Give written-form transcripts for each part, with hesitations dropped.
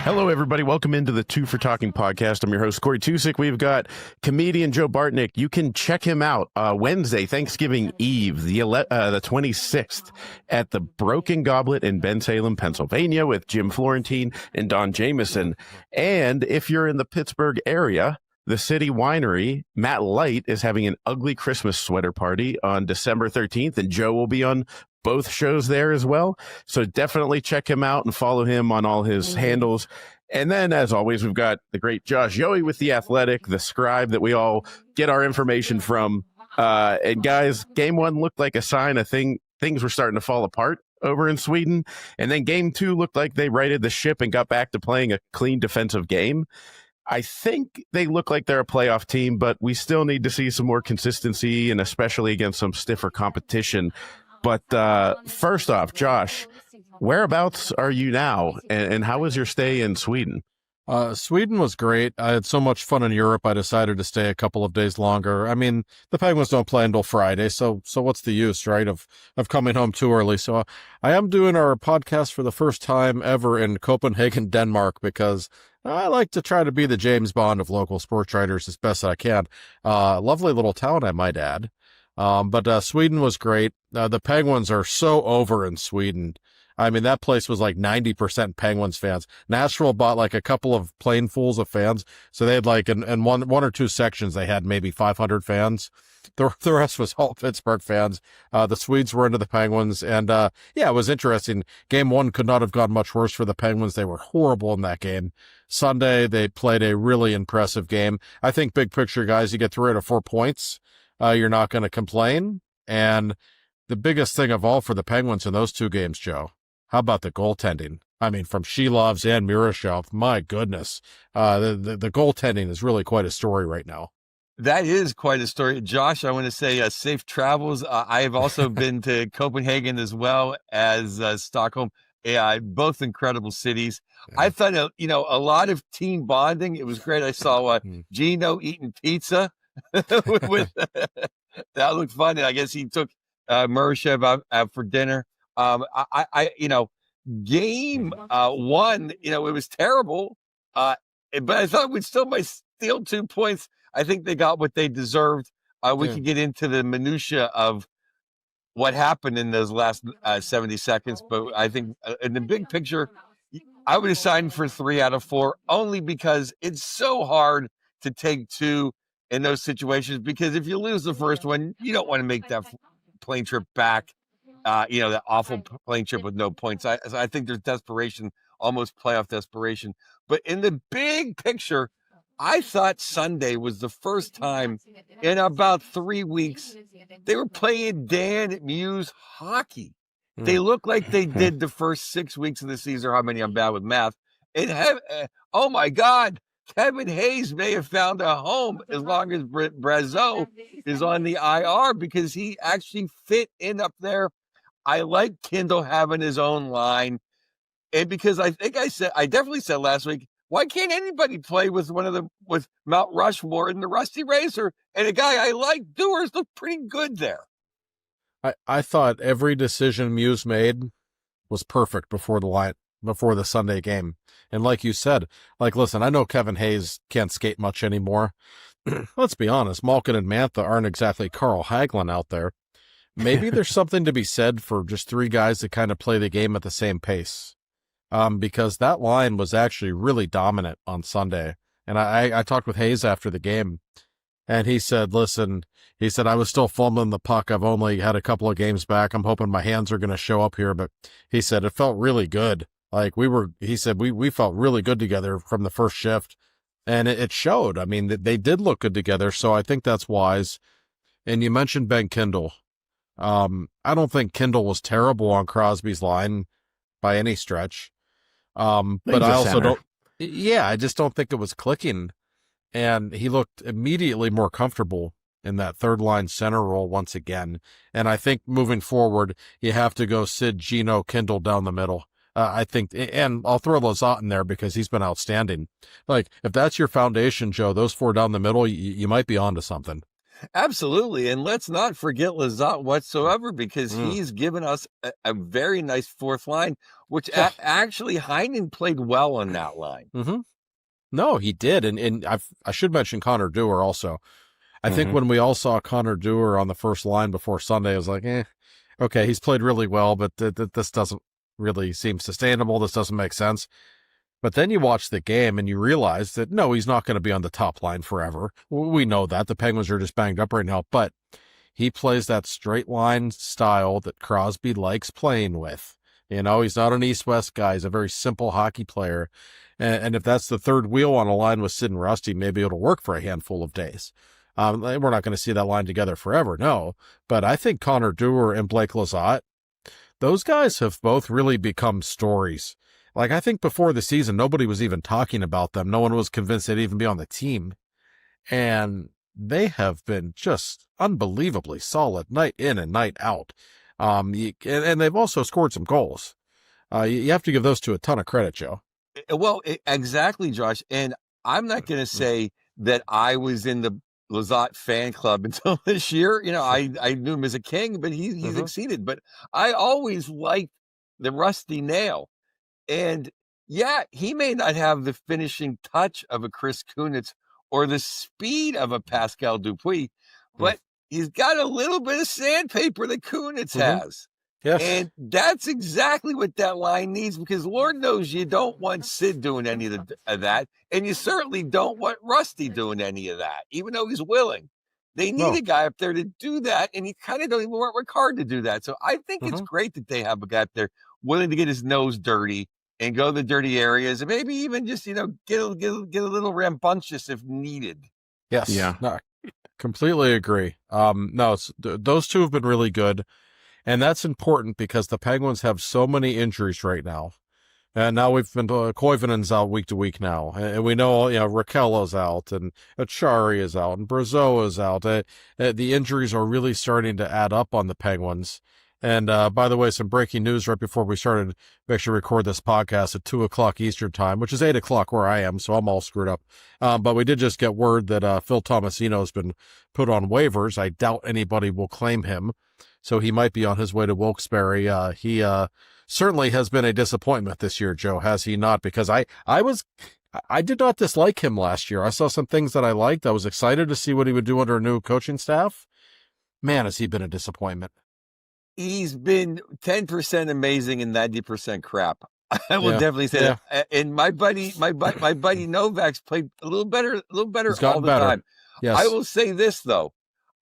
Hello, everybody. Welcome into the Two for Talking podcast. I'm your host, Corey Tusick. We've got comedian Joe Bartnick. You can check him out Wednesday, Thanksgiving Eve, the 26th, at the Broken Goblet in Bensalem, Pennsylvania, with Jim Florentine and Don Jameson. And if you're in the Pittsburgh area, the City Winery, Matt Light, is having an ugly Christmas sweater party on December 13th, and Joe will be on both shows there as well. So definitely check him out and follow him on all his handles. And then, as always, we've got the great Josh Yohe with The Athletic, the scribe that we all get our information from. And guys, game one looked like a sign of things were starting to fall apart over in Sweden. And then game two looked like they righted the ship and got back to playing a clean defensive game. I think they look like they're a playoff team, but we still need to see some more consistency, and especially against some stiffer competition. But first off, Josh, whereabouts are you now, and how was your stay in Sweden? Sweden was great. I had so much fun in Europe, I decided to stay a couple of days longer. I mean, the Penguins don't play until Friday, so what's the use, right, of coming home too early? So I am doing our podcast for the first time ever in Copenhagen, Denmark, because I like to try to be the James Bond of local sports writers as best I can. Lovely little town, I might add. But Sweden was great. The Penguins are so over in Sweden. I mean, that place was like 90% Penguins fans. Nashville bought like a couple of planefuls of fans. So they had like, in one or two sections, they had maybe 500 fans. The rest was all Pittsburgh fans. The Swedes were into the Penguins. And, yeah, it was interesting. Game one could not have gone much worse for the Penguins. They were horrible in that game. Sunday, they played a really impressive game. I think big picture, guys, you get 3 out of 4 points. You're not going to complain. And the biggest thing of all for the Penguins in those two games, Joe, how about the goaltending? I mean, from Shelovs and Murashov, my goodness. The goaltending is really quite a story right now. That is quite a story. Josh, I want to say safe travels. I have also been to Copenhagen as well as Stockholm. Both incredible cities. Yeah. I thought, a lot of team bonding. It was great. I saw Gino eating pizza. That looked fun. And I guess he took Murashov out for dinner. Game one, it was terrible. But I thought we'd still might steal 2 points. I think they got what they deserved. We could get into the minutia of what happened in those last 70 seconds. But I think in the big picture, I would have signed for 3 out of 4 only because it's so hard to take 2 in those situations, because if you lose the first one, you don't want to make that plane trip back, that awful plane trip with no points. I think there's desperation, almost playoff desperation. But in the big picture, I thought Sunday was the first time in about 3 weeks they were playing Dan Muse hockey. They look like they did the first 6 weeks of the season, or how many, I'm bad with math. Oh my God. Kevin Hayes may have found a home as long as Brazeau is on the IR, because he actually fit in up there. I like Kindle having his own line. And because I definitely said last week, why can't anybody play with with Mount Rushmore and the Rusty Razor? And a guy I like, Dewars, looked pretty good there. I thought every decision Muse made was perfect before the Sunday game. And like you said, listen, I know Kevin Hayes can't skate much anymore. Let's be honest, Malkin and Mantha aren't exactly Carl Hagelin out there. Maybe there's something to be said for just 3 guys that kind of play the game at the same pace. Because that line was actually really dominant on Sunday. And I talked with Hayes after the game, and he said, I was still fumbling the puck. I've only had a couple of games back. I'm hoping my hands are going to show up here. But he said it felt really good. He said we felt really good together from the first shift, and it showed. I mean, they did look good together, so I think that's wise. And you mentioned Ben Kindle. I don't think Kindle was terrible on Crosby's line by any stretch. But I also I just don't think it was clicking. And he looked immediately more comfortable in that third line center role once again. And I think moving forward, you have to go Sid, Gino, Kindle down the middle. I think, and I'll throw Lizotte in there because he's been outstanding. If that's your foundation, Joe, those 4 down the middle, you might be onto something. Absolutely. And let's not forget Lazat whatsoever, because he's given us a very nice fourth line, which actually Heinen played well on that line. Mm-hmm. No, he did. And I should mention Connor Dewar also. I think when we all saw Connor Dewar on the first line before Sunday, I was like, okay, he's played really well, but this doesn't really seem sustainable. This doesn't make sense. But then you watch the game and you realize that, no, he's not going to be on the top line forever. We know that. The Penguins are just banged up right now, but he plays that straight line style that Crosby likes playing with. You know, he's not an East-West guy. He's a very simple hockey player. And if that's the third wheel on a line with Sid and Rusty, maybe it'll work for a handful of days. We're not going to see that line together forever, no. But I think Connor Dewar and Blake Lizotte, those guys have both really become stories. Like, I think before the season, nobody was even talking about them. No one was convinced they'd even be on the team. And they have been just unbelievably solid night in and night out. And they've also scored some goals. You have to give those two a ton of credit, Joe. Well, exactly, Josh. And I'm not going to say that I was in the Lizotte fan club until this year. You know, I knew him as a king, but he's exceeded. But I always liked the rusty nail. And yeah, he may not have the finishing touch of a Chris Kunitz or the speed of a Pascal Dupuis, but he's got a little bit of sandpaper that Kunitz has. Yes. And that's exactly what that line needs, because Lord knows you don't want Sid doing any of that. And you certainly don't want Rusty doing any of that, even though he's willing. They need a guy up there to do that, and you kind of don't even want Ricard to do that. So I think it's great that they have a guy up there willing to get his nose dirty and go to the dirty areas, and maybe even just, you know, get a little rambunctious if needed. Yes. Yeah. No, completely agree. No, those two have been really good. And that's important because the Penguins have so many injuries right now. And now we've been, Koivunen's out week to week now. And we know, you know, Raquel's out and Achari is out and Brazeau is out. The injuries are really starting to add up on the Penguins. And by the way, some breaking news right before we started. We actually record this podcast at 2:00 Eastern time, which is 8:00 where I am, so I'm all screwed up. But we did just get word that Phil Tomasino has been put on waivers. I doubt anybody will claim him, so he might be on his way to Wilkes-Barre. He certainly has been a disappointment this year, Joe, has he not? Because I did not dislike him last year. I saw some things that I liked. I was excited to see what he would do under a new coaching staff. Man, has he been a disappointment. He's been 10% amazing and 90% crap. I will definitely say that. And my buddy Novak's played a little better all the time. Yes. I will say this though.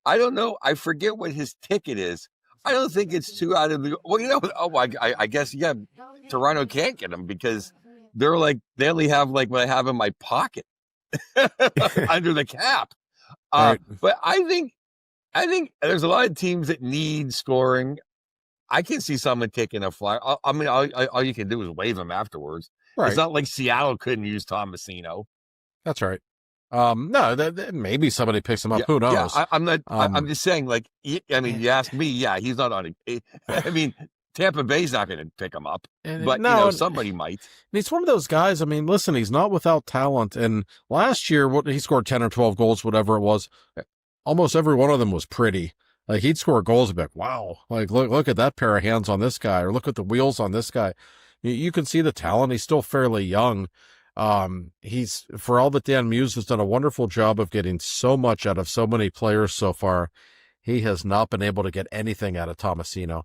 I don't know. I forget what his ticket is. I don't think it's too out of the. Well, you know. Oh, I guess Toronto can't get him because they're like they only have like what I have in my pocket under the cap. Right. But I think there's a lot of teams that need scoring. I can see someone taking a flyer. I mean, all you can do is waive him afterwards. Right. It's not like Seattle couldn't use Tomasino. That's right. No, maybe somebody picks him up. Who knows? Yeah, I'm not. I'm just saying. Like, I mean, you ask me. Yeah, he's not on it. I mean, Tampa Bay's not going to pick him up, but no, you know, somebody might. And he's one of those guys. I mean, listen, he's not without talent. And last year, he scored 10 or 12 goals, whatever it was. Almost every one of them was pretty. Like, he'd score goals and be like, wow, like, look at that pair of hands on this guy, or look at the wheels on this guy. You can see the talent. He's still fairly young. He's, for all that Dan Muse has done a wonderful job of getting so much out of so many players so far, he has not been able to get anything out of Tomasino.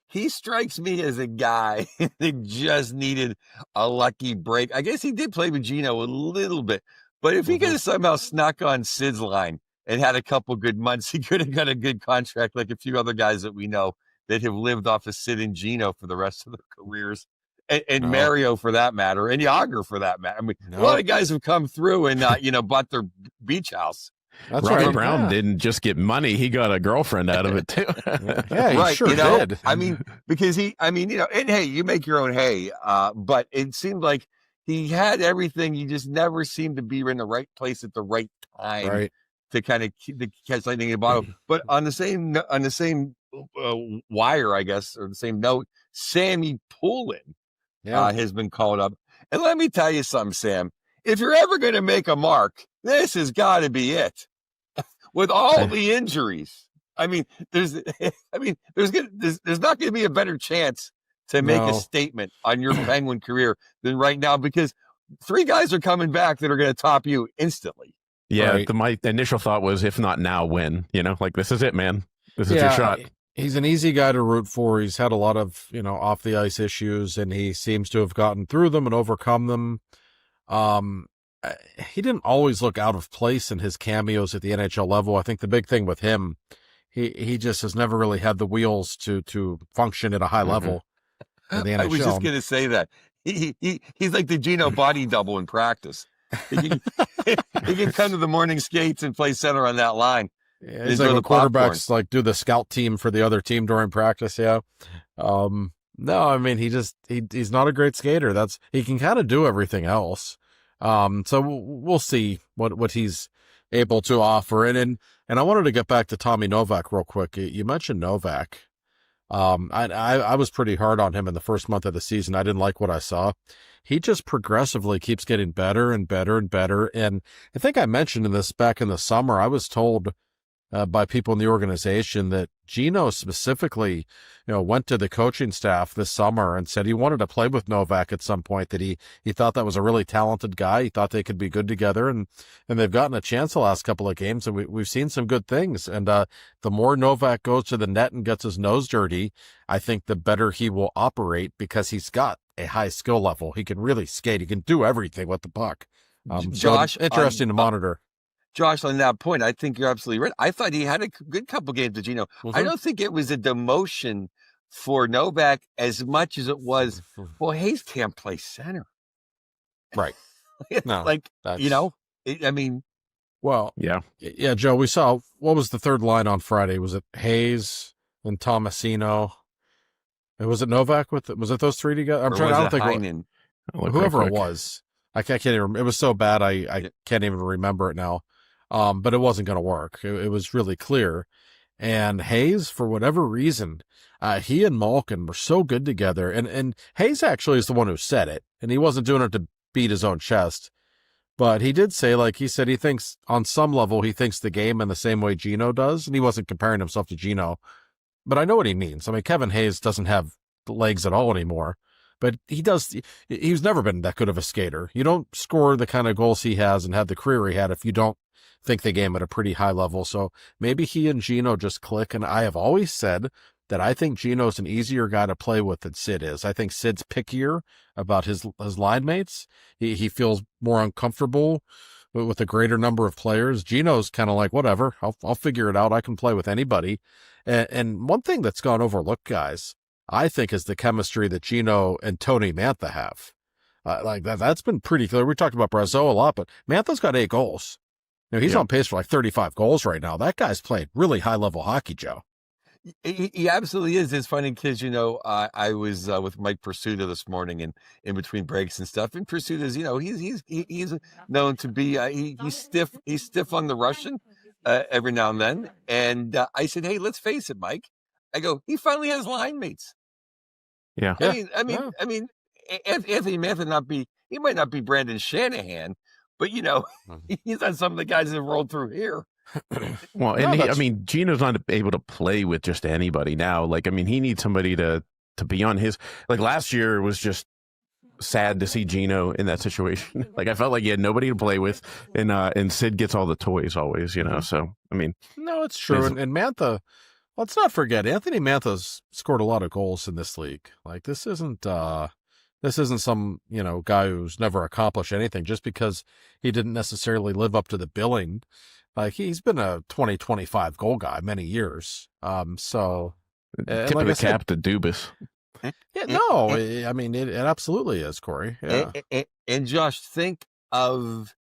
He strikes me as a guy that just needed a lucky break. I guess he did play with Gino a little bit, but if he could have somehow snuck on Sid's line and had a couple good months, he could have got a good contract like a few other guys that we know that have lived off of Sid and Gino for the rest of their careers. And Mario for that matter, and Yager for that matter. I mean, a lot of guys have come through and, bought their beach house. That's Robbie Brown didn't just get money. He got a girlfriend out of it too. He sure did. I mean, because and hey, you make your own hay. But it seemed like he had everything. You just never seemed to be in the right place at the right time. Right. To kind of catch lightning in a bottle. But on the same wire, I guess, or the same note, Sammy Poulin has been called up. And let me tell you something, Sam. If you're ever going to make a mark, this has got to be it. with all the injuries. I mean, there's not going to be a better chance to make a statement on your Penguin career than right now, because 3 guys are coming back that are going to top you instantly. Yeah, Right. my initial thought was, if not now, when? Like, this is it, man. This is your shot. He's an easy guy to root for. He's had a lot of, off the ice issues, and he seems to have gotten through them and overcome them. He didn't always look out of place in his cameos at the NHL level. I think the big thing with him, he just has never really had the wheels to function at a high level in the NHL. I was just going to say that. He's like the Gino body double in practice. He can come to the morning skates and play center on that line. Yeah, he's like when quarterbacks like do the scout team for the other team during practice. Yeah. No, I mean, he's not a great skater. He can kind of do everything else. So we'll see what he's able to offer. And I wanted to get back to Tommy Novak real quick. You mentioned Novak. I was pretty hard on him in the first month of the season. I didn't like what I saw. He just progressively keeps getting better and better and better. And I think I mentioned this back in the summer. I was told by people in the organization that Gino specifically, went to the coaching staff this summer and said he wanted to play with Novak at some point, that he thought that was a really talented guy. He thought they could be good together, and they've gotten a chance the last couple of games, and we've seen some good things. And the more Novak goes to the net and gets his nose dirty, I think the better he will operate, because he's got a high skill level. He can really skate. He can do everything with the puck. Josh, so interesting to monitor. Josh, on that point, I think you're absolutely right. I thought he had a good couple games with Gino. I don't think it was a demotion for Novak as much as it was, well, Hayes can't play center. Right. No, I mean. Well, yeah, Joe, we saw, what was the third line on Friday? Was it Hayes and Tomasino? And was it Novak was it those 3 together? I don't think whoever it was. I can't even remember. It was so bad, I can't even remember it now. But it wasn't going to work. It was really clear. And Hayes, for whatever reason, he and Malkin were so good together. And Hayes actually is the one who said it, and he wasn't doing it to beat his own chest. But he did say, he said he thinks on some level, he thinks the game in the same way Gino does. And he wasn't comparing himself to Gino. But I know what he means. I mean, Kevin Hayes doesn't have legs at all anymore. But he's never been that good of a skater. You don't score the kind of goals he has and have the career he had if you don't think the game at a pretty high level. So maybe he and Gino just click. And I have always said that I think Gino's an easier guy to play with than Sid is. I think Sid's pickier about his line mates. He feels more uncomfortable with a greater number of players. Gino's kind of like, whatever, I'll figure it out. I can play with anybody. And one thing that's gone overlooked, guys, I think, is the chemistry that Gino and Tony Mantha have. That's been pretty clear. We talked about Brazeau a lot, but Mantha's got 8 goals. He's on pace for 35 goals right now. That guy's played really high-level hockey, Joe. He absolutely is. It's funny because, I was with Mike Pursuta this morning and in between breaks and stuff. And Pursuta is, he's known to be, he's stiff on the Russian every now and then. And I said, hey, let's face it, Mike. I go, he finally has line mates. Yeah. I mean, Anthony Mantha he might not be Brandon Shanahan, but he's on some of the guys that have rolled through here. Well, and Gino's not able to play with just anybody now. He needs somebody to be on his. Last year was just sad to see Gino in that situation. I felt like he had nobody to play with, and Sid gets all the toys always. So no, it's true. And Mantha, let's not forget, Anthony Mantha's scored a lot of goals in this league. This isn't some, guy who's never accomplished anything just because he didn't necessarily live up to the billing. He's been a 20-25 goal guy many years. Tip of the cap to Dubas. Yeah, no, it absolutely is, Corey. Yeah. And Josh, think of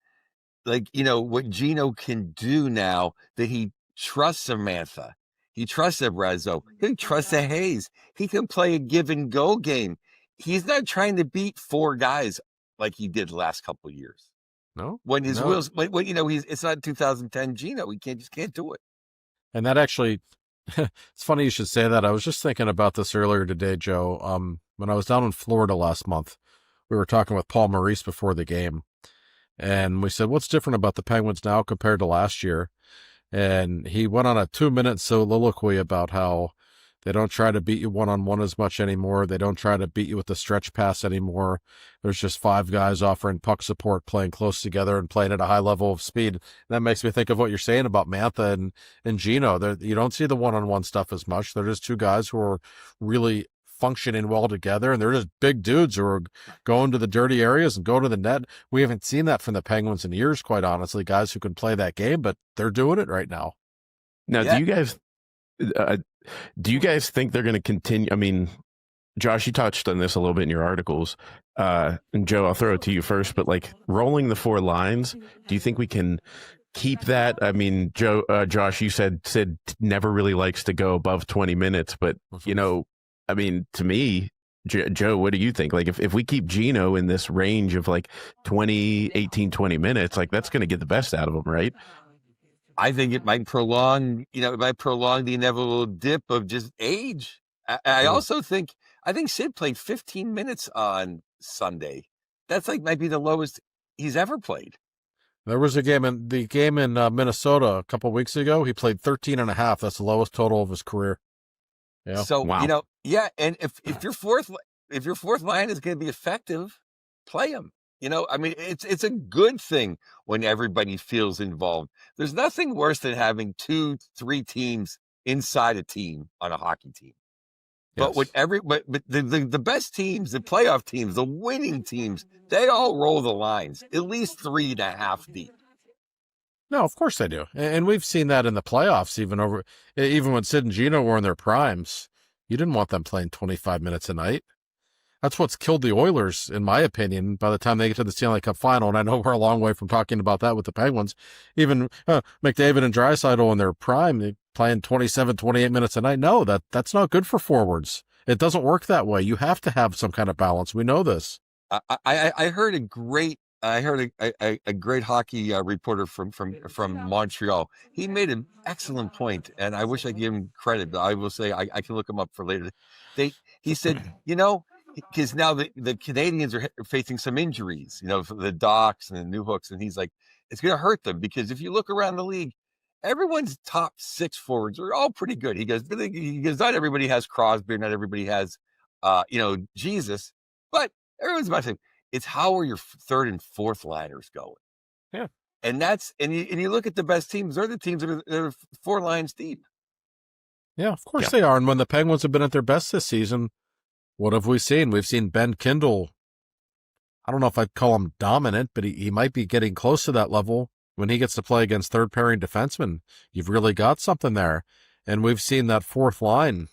what Gino can do now that he trusts Samantha. He trusts a Brazeau. He trusts a Hayes. He can play a give and go game. He's not trying to beat 4 guys like he did the last couple of years. No, when his wheels, it's not 2010 Gino. He just can't do it. And that actually, it's funny you should say that. I was just thinking about this earlier today, Joe. When I was down in Florida last month, we were talking with Paul Maurice before the game, and we said, "What's different about the Penguins now compared to last year?" And he went on a 2-minute soliloquy about how they don't try to beat you one-on-one as much anymore. They don't try to beat you with the stretch pass anymore. There's just 5 guys offering puck support, playing close together and playing at a high level of speed. And that makes me think of what you're saying about Mantha and Gino. You don't see the one-on-one stuff as much. They're just 2 guys who are really functioning well together, and they're just big dudes who are going to the dirty areas and going to the net. We haven't seen that from the Penguins in years, quite honestly, guys who can play that game, but they're doing it right now. Now, do you guys think they're going to continue? I mean, Josh, you touched on this a little bit in your articles. And Joe, I'll throw it to you first, but like rolling the 4 lines, do you think we can keep that? I mean, Josh, you said Sid never really likes to go above 20 minutes, but you know, I mean, to me, Joe, what do you think? Like if we keep Gino in this range of like 18, 20 minutes, like that's going to get the best out of him, right? I think it might prolong, the inevitable dip of just age. I also think Sid played 15 minutes on Sunday. That's might be the lowest he's ever played. There was a game in Minnesota a couple of weeks ago. He played 13 and a half. That's the lowest total of his career. Yeah. So, wow. And if your fourth line is going to be effective, play him. I mean, it's a good thing when everybody feels involved. There's nothing worse than having 2-3 teams inside a team on a hockey team. Yes. But the best teams, the playoff teams, the winning teams, they all roll the lines at least 3.5 deep. No, of course they do, and we've seen that in the playoffs. Even when Sid and Gino were in their primes, you didn't want them playing 25 minutes a night. That's what's killed the Oilers, in my opinion, by the time they get to the Stanley Cup final. And I know we're a long way from talking about that with the Penguins. Even McDavid and Draisaitl in their prime, they playing 27, 28 minutes a night. No, that's not good for forwards. It doesn't work that way. You have to have some kind of balance. We know this. I heard a great hockey reporter from Montreal. He made an excellent point, and I wish I could give him credit, but I will say I can look him up for later. He said, because now the Canadians are facing some injuries, the Docs and the New Hooks, and he's like, it's going to hurt them because if you look around the league, everyone's top 6 forwards are all pretty good. He goes, not everybody has Crosby, not everybody has, Jesus, but everyone's about to say, it's how are your 3rd and 4th liners going? Yeah, and you look at the best teams; they're the teams that are 4 lines deep. Yeah, of course they are. And when the Penguins have been at their best this season, what have we seen? We've seen Ben Kindle. I don't know if I'd call him dominant, but he might be getting close to that level when he gets to play against 3rd-pairing defensemen. You've really got something there. And we've seen that 4th line.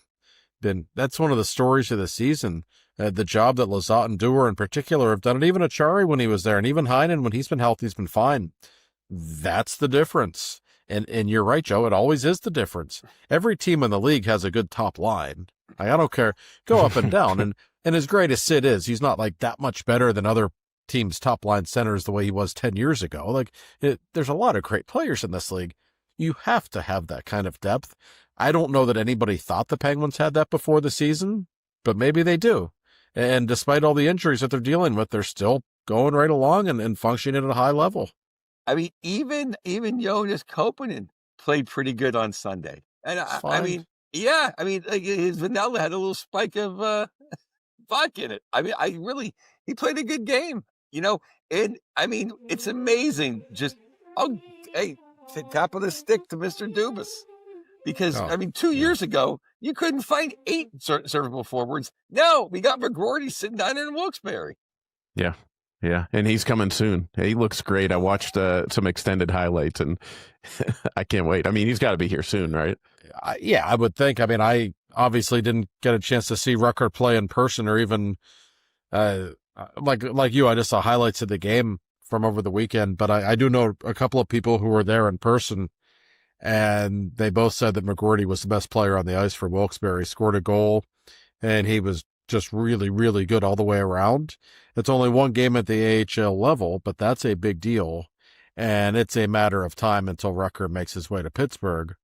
That's one of the stories of the season. The job that Lizotte and Dewar in particular have done, and even Achari when he was there, and even Heinen when he's been healthy, he's been fine. That's the difference. And you're right, Joe, it always is the difference. Every team in the league has a good top line. I don't care. Go up and down. And as great as Sid is, he's not like that much better than other teams' top line centers the way he was 10 years ago. There's a lot of great players in this league. You have to have that kind of depth. I don't know that anybody thought the Penguins had that before the season, but maybe they do. And despite all the injuries that they're dealing with, they're still going right along and functioning at a high level. I mean, even Jonas Koponen played pretty good on Sunday. And his vanilla had a little spike of vodka in it. I mean, he played a good game, and I mean, it's amazing. Just, tap of the stick to Mr. Dubas. Because, 2 years ago, you couldn't find 8 servable forwards. No, we got McGroarty sitting down in Wilkes-Barre. Yeah. Yeah. And he's coming soon. He looks great. I watched some extended highlights, and I can't wait. I mean, he's got to be here soon, right? I would think. I mean, I obviously didn't get a chance to see Rucker play in person, or even like you. I just saw highlights of the game from over the weekend, but I do know a couple of people who were there in person. And they both said that McGroarty was the best player on the ice for Wilkes-Barre. Scored a goal, and he was just really, really good all the way around. It's only one game at the AHL level, but that's a big deal. And it's a matter of time until Rucker makes his way to Pittsburgh.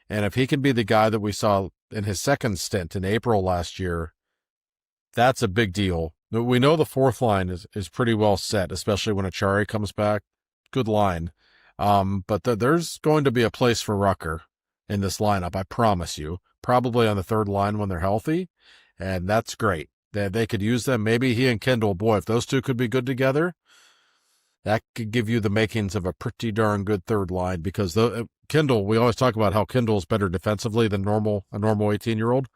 And if he can be the guy that we saw in his second stint in April last year, that's a big deal. We know the 4th line is pretty well set, especially when Achari comes back. Good line. But there's going to be a place for Rucker in this lineup, I promise you. Probably on the third line when they're healthy, and that's great. They could use them. Maybe he and Kindle, boy, if those two could be good together, that could give you the makings of a pretty darn good third line, because Kindle, we always talk about how Kindle's better defensively than a normal 18-year-old.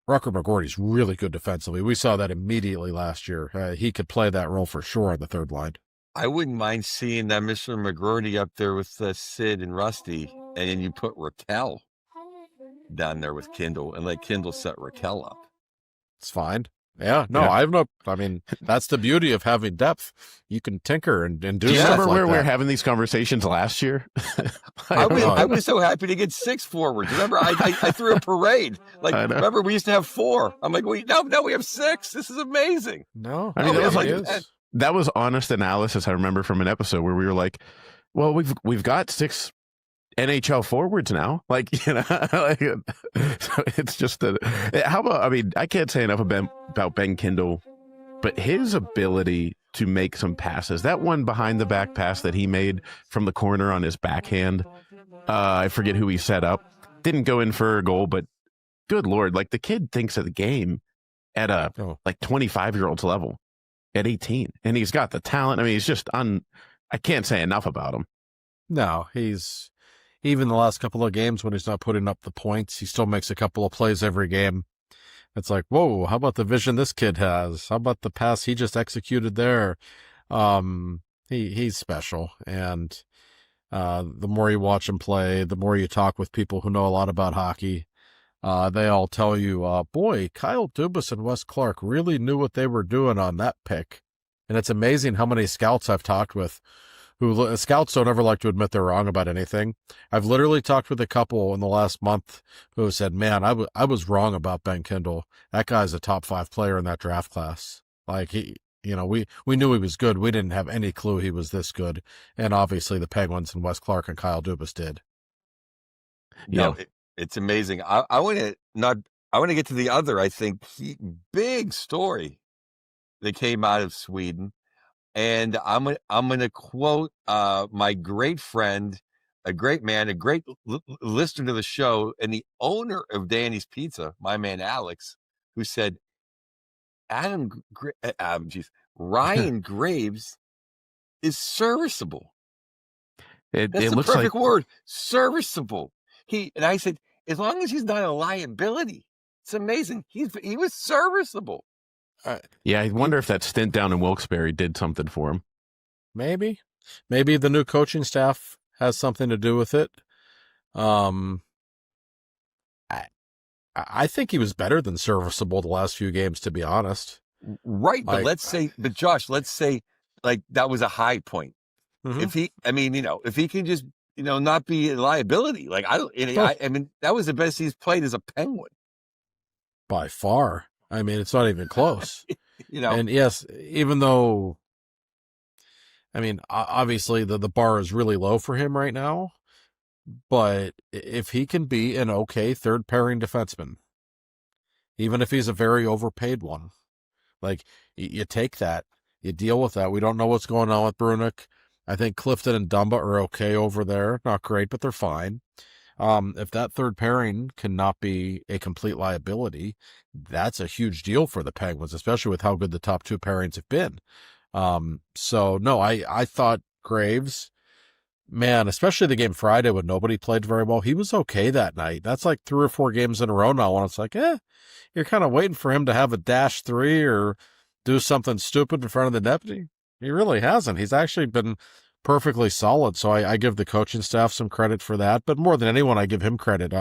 Rucker McGorty's really good defensively. We saw that immediately last year. He could play that role for sure on the third line. I wouldn't mind seeing that Mr. McGrody up there with Sid and Rusty, and then you put Raquel down there with Kindle and let Kindle set Raquel up. It's fine. Yeah, no, Yeah. I mean, that's the beauty of having depth. You can tinker and do Do you stuff remember like where we were that. having these conversations last year? I was so happy to get 6 forwards. Remember, I threw a parade. Like, I know. remember, we used to have 4. I'm like, now we have 6. This is amazing. No, I mean, that was it like- is. That was honest analysis. I remember from an episode where we were like, well, we've got 6 NHL forwards now. Like, like, so it's just how about, I mean, I can't say enough about Ben Kindle, but his ability to make some passes, that one behind the back pass that he made from the corner on his backhand, I forget who he set up, didn't go in for a goal, but good Lord, like the kid thinks of the game at a like 25-year-old's level at 18, and he's got the talent. I mean, he's just I can't say enough about him. No, he's, even the last couple of games when he's not putting up the points, he still makes a couple of plays every game. It's like, whoa, how about the vision this kid has? How about the pass he just executed there? He's special. And the more you watch him play, the more you talk with people who know a lot about hockey, they all tell you, boy, Kyle Dubas and Wes Clark really knew what they were doing on that pick. And it's amazing how many scouts I've talked with who, scouts don't ever like to admit they're wrong about anything. I've literally talked with a couple in the last month who said, man, I was wrong about Ben Kindle. That guy's a top 5 player in that draft class. Like we knew he was good. We didn't have any clue he was this good. And obviously the Penguins and Wes Clark and Kyle Dubas did. No, it's amazing. I want to get to the other, I think, big story that came out of Sweden. And I'm going to quote my great friend, a great man, a great listener to the show, and the owner of Danny's Pizza, my man Alex, who said, Ryan Graves is serviceable. That's It the looks perfect like word, serviceable. And I said, as long as he's not a liability, it's amazing. He was serviceable. yeah, I wonder if that stint down in Wilkes-Barre did something for him. Maybe the new coaching staff has something to do with it. I think he was better than serviceable the last few games, to be honest. Right. But Josh, let's say like that was a high point. Mhm. If he can just, not be a liability, like I mean, that was the best he's played as a Penguin. By far. I mean, it's not even close. You know, And yes, even though, I mean, obviously the bar is really low for him right now, but if he can be an okay third pairing defenseman, even if he's a very overpaid one, like you take that, you deal with that. We don't know what's going on with Brunick. I think Clifton and Dumba are okay over there. Not great, but they're fine. If that third pairing cannot be a complete liability, that's a huge deal for the Penguins, especially with how good the top 2 pairings have been. So no, I thought Graves, man, especially the game Friday when nobody played very well, he was okay that night. That's like 3 or 4 games in a row now when it's like, you're kind of waiting for him to have a -3 or do something stupid in front of the deputy. He really hasn't. He's actually been perfectly solid. So I give the coaching staff some credit for that, but more than anyone, I give him credit.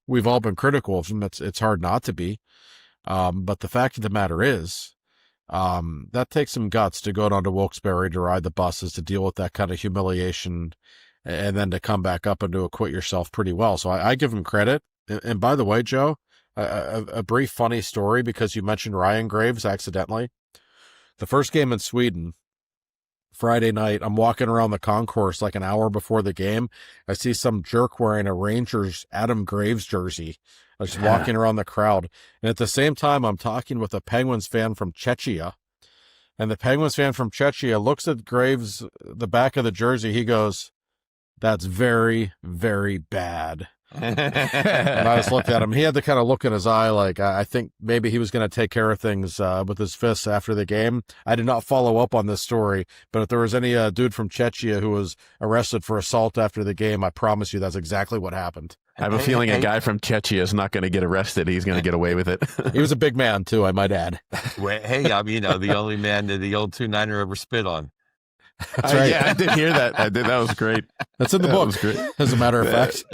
We've all been critical of him. It's hard not to be. But the fact of the matter is, that takes some guts to go down to Wilkes-Barre to ride the buses, to deal with that kind of humiliation, and then to come back up and to acquit yourself pretty well. So I give him credit. And by the way, Joe, a brief funny story, because you mentioned Ryan Graves accidentally. The first game in Sweden, Friday night, I'm walking around the concourse like an hour before the game. I see some jerk wearing a Rangers Adam Graves jersey. I was just walking around the crowd. And at the same time, I'm talking with a Penguins fan from Czechia And the Penguins fan from Czechia looks at Graves, the back of the jersey. He goes, "That's very, very bad." And I just looked at him. He had the kind of look in his eye like, I think maybe he was going to take care of things with his fists after the game. I did not follow up on this story, but if there was any dude from Czechia who was arrested for assault after the game, I promise you that's exactly what happened. I have a feeling a guy from Czechia is not going to get arrested. He's going to get away with it. He was a big man, too, I might add. Well, hey, I'm, the only man that the old 2-9er ever spit on. That's right. Yeah, I did hear that. I did. That was great. That's in the book, as a matter of fact.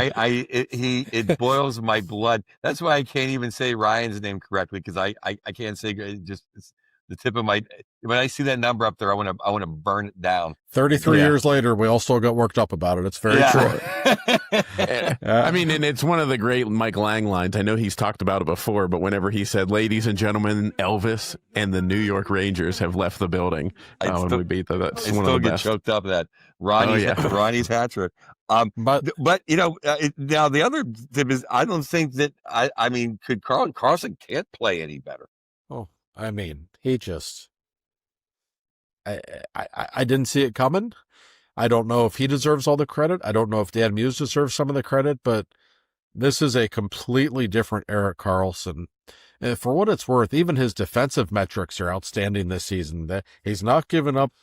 It boils my blood. That's why I can't even say Ryan's name correctly, because I can't say it's the tip of my. When I see that number up there, I want to burn it down. 33 years later, we all still got worked up about it. It's very true. I mean, and it's one of the great Mike Lang lines. I know he's talked about it before, but whenever he said, "Ladies and gentlemen, Elvis and the New York Rangers have left the building," when we beat them, that's one of the best. Choked up at that Ronnie's hat trick. But now the other tip is, I don't think that I mean, could Carlson can't play any better. Oh, I mean, he just. I didn't see it coming. I don't know if he deserves all the credit. I don't know if Dan Muse deserves some of the credit, but this is a completely different Erik Karlsson. And for what it's worth, even his defensive metrics are outstanding this season. He's not giving up.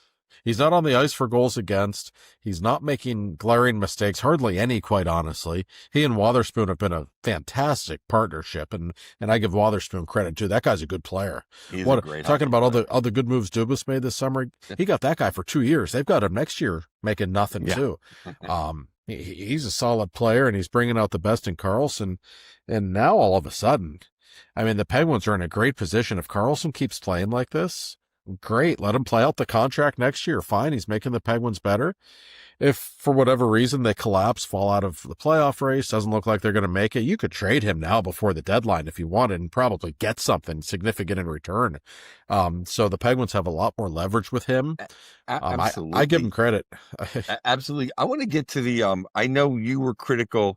He's not on the ice for goals against. He's not making glaring mistakes, hardly any, quite honestly. He and Wotherspoon have been a fantastic partnership, and I give Wotherspoon credit too. That guy's a good player. He's a great talking about all the good moves Dubas made this summer. He got that guy for 2 years. They've got him next year making nothing too. He's a solid player, and he's bringing out the best in Karlsson. And now all of a sudden, I mean, the Penguins are in a great position. If Karlsson keeps playing like this, great. Let him play out the contract next year. Fine. He's making the Penguins better. If for whatever reason they collapse, fall out of the playoff race, doesn't look like they're going to make it, you could trade him now before the deadline if you wanted and probably get something significant in return. So the Penguins have a lot more leverage with him. Absolutely. I give him credit. Absolutely. I want to get to the, I know you were critical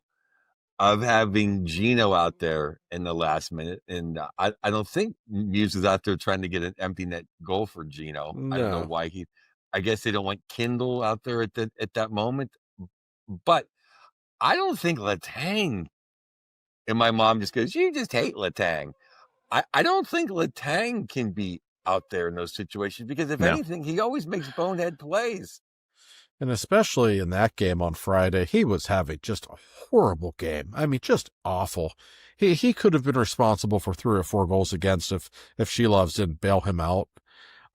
of having Gino out there in the last minute. And I don't think Muse is out there trying to get an empty net goal for Gino. No. I don't know why I guess they don't want Kindle out there at that moment. But I don't think Letang, and my mom just goes, "You just hate Letang." I don't think Letang can be out there in those situations, because if anything, he always makes bonehead plays. And especially in that game on Friday, he was having just a horrible game. I mean, just awful. He could have been responsible for 3 or 4 goals against if Shelovs didn't bail him out.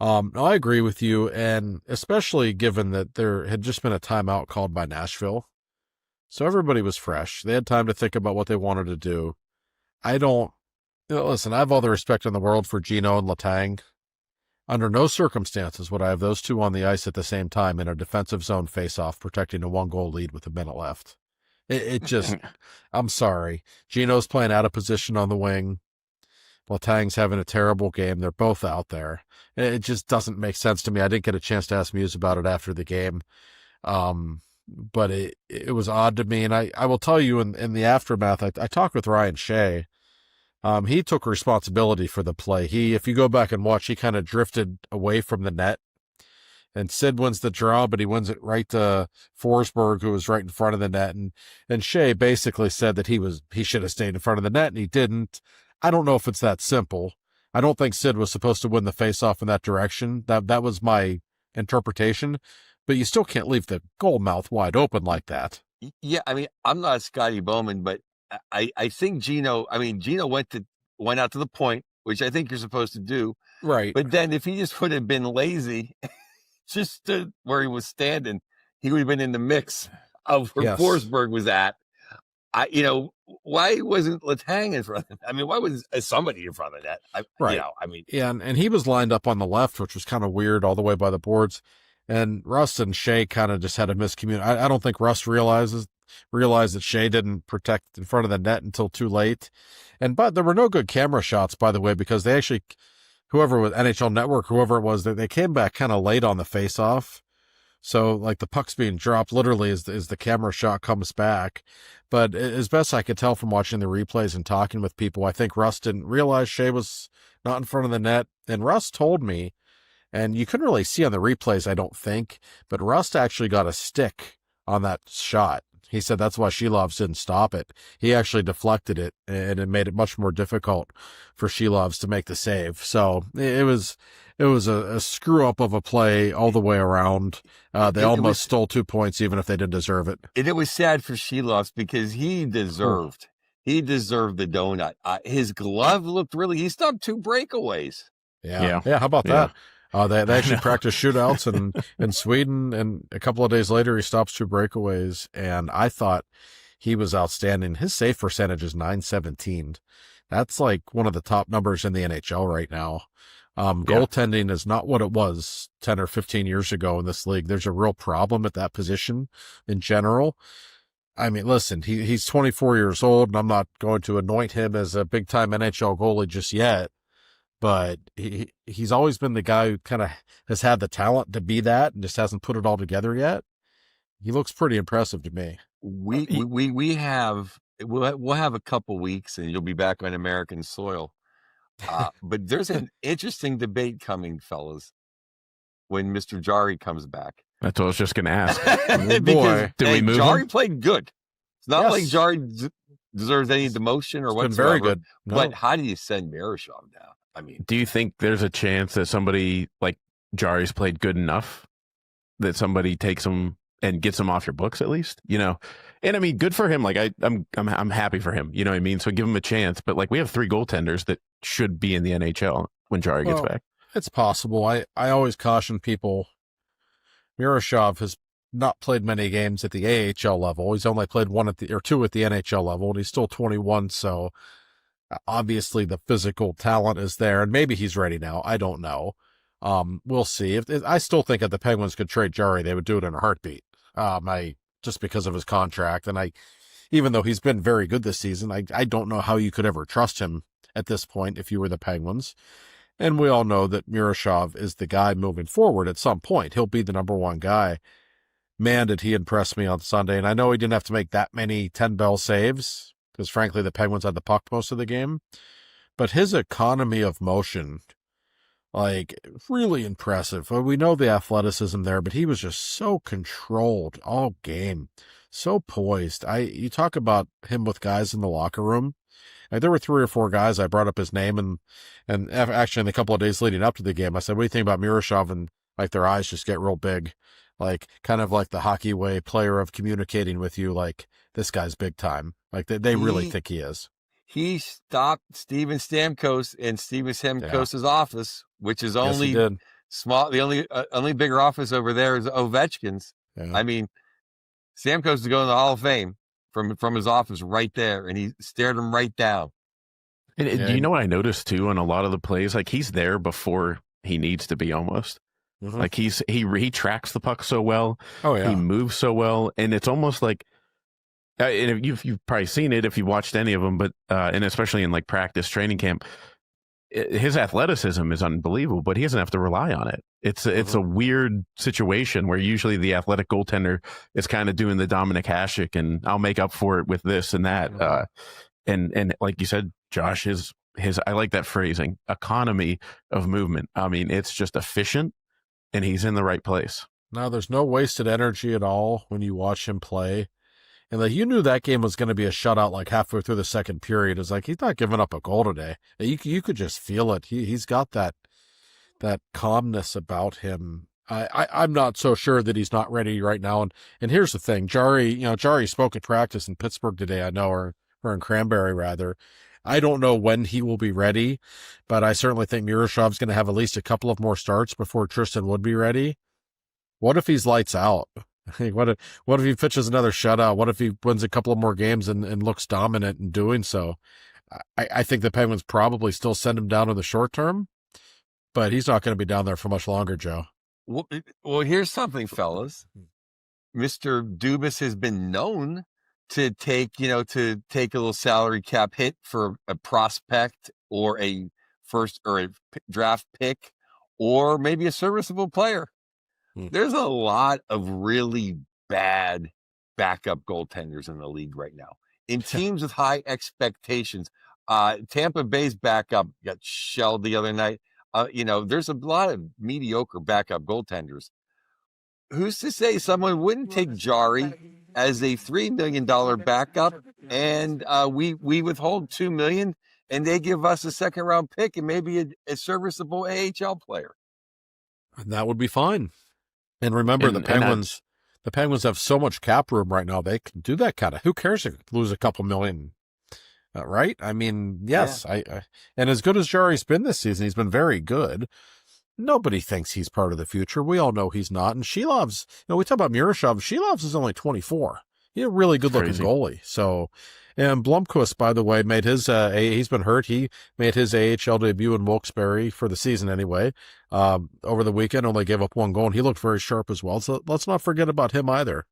I agree with you, and especially given that there had just been a timeout called by Nashville. So everybody was fresh. They had time to think about what they wanted to do. Listen, I have all the respect in the world for Gino and Letang. Under no circumstances would I have those two on the ice at the same time in a defensive zone face-off, protecting a 1-goal lead with a minute left. It just, I'm sorry. Gino's playing out of position on the wing. Letang's having a terrible game. They're both out there. It just doesn't make sense to me. I didn't get a chance to ask Muse about it after the game. But it was odd to me. And I will tell you in the aftermath, I talked with Ryan Shea. He took responsibility for the play. If you go back and watch, he kind of drifted away from the net. And Sid wins the draw, but he wins it right to Forsberg, who was right in front of the net. And Shea basically said that he should have stayed in front of the net, and he didn't. I don't know if it's that simple. I don't think Sid was supposed to win the faceoff in that direction. That was my interpretation. But you still can't leave the goal mouth wide open like that. Yeah, I mean, I'm not Scotty Bowman, but I think Gino went out to the point, which I think you're supposed to do. Right. But then if he just would have been lazy, just stood where he was standing, he would have been in the mix of where Forsberg was at. Why wasn't Letang in front of him? I mean, why was somebody in front of that? Right. Yeah, and he was lined up on the left, which was kind of weird all the way by the boards. And Russ and Shea kind of just had a miscommunication. I don't think Russ realized that Shea didn't protect in front of the net until too late. But there were no good camera shots, by the way, because they actually, whoever was NHL Network, whoever it was, they came back kind of late on the face-off. So like the puck's being dropped literally as the camera shot comes back. But as best I could tell from watching the replays and talking with people, I think Russ didn't realize Shea was not in front of the net. And Russ told me, and you couldn't really see on the replays, I don't think, but Rust actually got a stick on that shot. He said that's why Shilovs didn't stop it. He actually deflected it, and it made it much more difficult for Shilovs to make the save. So it was a screw up of a play all the way around. They almost stole 2 points, even if they didn't deserve it. And it was sad for Shilovs because he deserved the donut. His glove looked he stopped 2 breakaways. Yeah. How about that? They actually practiced shootouts in Sweden, and a couple of days later, he stops 2 breakaways, and I thought he was outstanding. His save percentage is .917. That's like one of the top numbers in the NHL right now. Goaltending is not what it was 10 or 15 years ago in this league. There's a real problem at that position in general. I mean, listen, he's 24 years old, and I'm not going to anoint him as a big-time NHL goalie just yet. But he's always been the guy who kind of has had the talent to be that and just hasn't put it all together yet. He looks pretty impressive to me. We'll have a couple weeks and you'll be back on American soil. But there's an interesting debate coming, fellas, when Mr. Jari comes back. That's what I was just going to ask. Boy, did we move Jari him? Played good. It's not like Jari deserves any demotion or whatsoever. Been very good. No. But how do you send Miroshov down? I mean, do you think there's a chance that somebody like Jari's played good enough that somebody takes him and gets him off your books at least? You know, and I mean, good for him. Like I'm happy for him. You know what I mean? So give him a chance. But like we have 3 goaltenders that should be in the NHL when Jari gets back. It's possible. I always caution people. Miroshov has not played many games at the AHL level. He's only played 1 or 2 at the NHL level, and he's still 21. So. Obviously, the physical talent is there, and maybe he's ready now. I don't know. We'll see. I still think if the Penguins could trade Jari, they would do it in a heartbeat. Just because of his contract, and even though he's been very good this season, I don't know how you could ever trust him at this point if you were the Penguins. And we all know that Miroshov is the guy moving forward. At some point, he'll be the number 1 guy. Man, did he impress me on Sunday? And I know he didn't have to make that many 10-bell saves, because frankly, the Penguins had the puck most of the game. But his economy of motion, like, really impressive. Well, we know the athleticism there, but he was just so controlled all game, so poised. You talk about him with guys in the locker room. Like, there were 3 or 4 guys. I brought up his name, and actually in the couple of days leading up to the game, I said, what do you think about Miroshov? And like their eyes just get real big, like kind of like the hockey way player of communicating with you, like this guy's big time. Like they really think he is. He stopped Steven Stamkos in Steven Stamkos' office, which is only small. The only bigger office over there is Ovechkin's. Yeah. I mean, Stamkos is going to the Hall of Fame from his office right there, and he stared him right down. And do you know what I noticed too on a lot of the plays? Like he's there before he needs to be almost. Mm-hmm. Like he tracks the puck so well. Oh yeah, he moves so well, and it's almost like. And you've probably seen it if you watched any of them, but and especially in like practice training camp, his athleticism is unbelievable, but he doesn't have to rely on it. It's a weird situation where usually the athletic goaltender is kind of doing the Dominic Hasek, and I'll make up for it with this and that. And like you said, Josh, his I like that phrasing, economy of movement. I mean, it's just efficient, and he's in the right place. No, there's no wasted energy at all when you watch him play. And like you knew that game was going to be a shutout like halfway through the second period. It's like he's not giving up a goal today. You could just feel it. He's got that calmness about him. I'm not so sure that he's not ready right now. And here's the thing, Jari spoke at practice in Pittsburgh today, I know, or in Cranberry rather. I don't know when he will be ready, but I certainly think Miroshov's going to have at least a couple of more starts before Tristan would be ready. What if he's lights out? What if he pitches another shutout? What if he wins a couple of more games and looks dominant in doing so? I think the Penguins probably still send him down in the short term, but he's not going to be down there for much longer, Joe. Well, here's something, fellas. Mr. Dubas has been known to take a little salary cap hit for a prospect or a first or a draft pick or maybe a serviceable player. There's a lot of really bad backup goaltenders in the league right now. In teams with high expectations, Tampa Bay's backup got shelled the other night. There's a lot of mediocre backup goaltenders. Who's to say someone wouldn't take Jari as a $3 million backup, and we withhold $2 million, and they give us a second round pick and maybe a serviceable AHL player? That would be fine. And remember, the Penguins have so much cap room right now. They can do that kind of. Who cares if they lose a couple million, right? I mean, yes, yeah. And as good as Jari's been this season, he's been very good. Nobody thinks he's part of the future. We all know he's not. And Shilov's, we talk about Murashov. Shilov's is only 24. He's a really good-looking goalie. So, and Blomqvist, by the way, made his, he's been hurt. He made his AHL debut in Wilkes-Barre for the season anyway. Over the weekend, only gave up one goal, and he looked very sharp as well. So let's not forget about him either.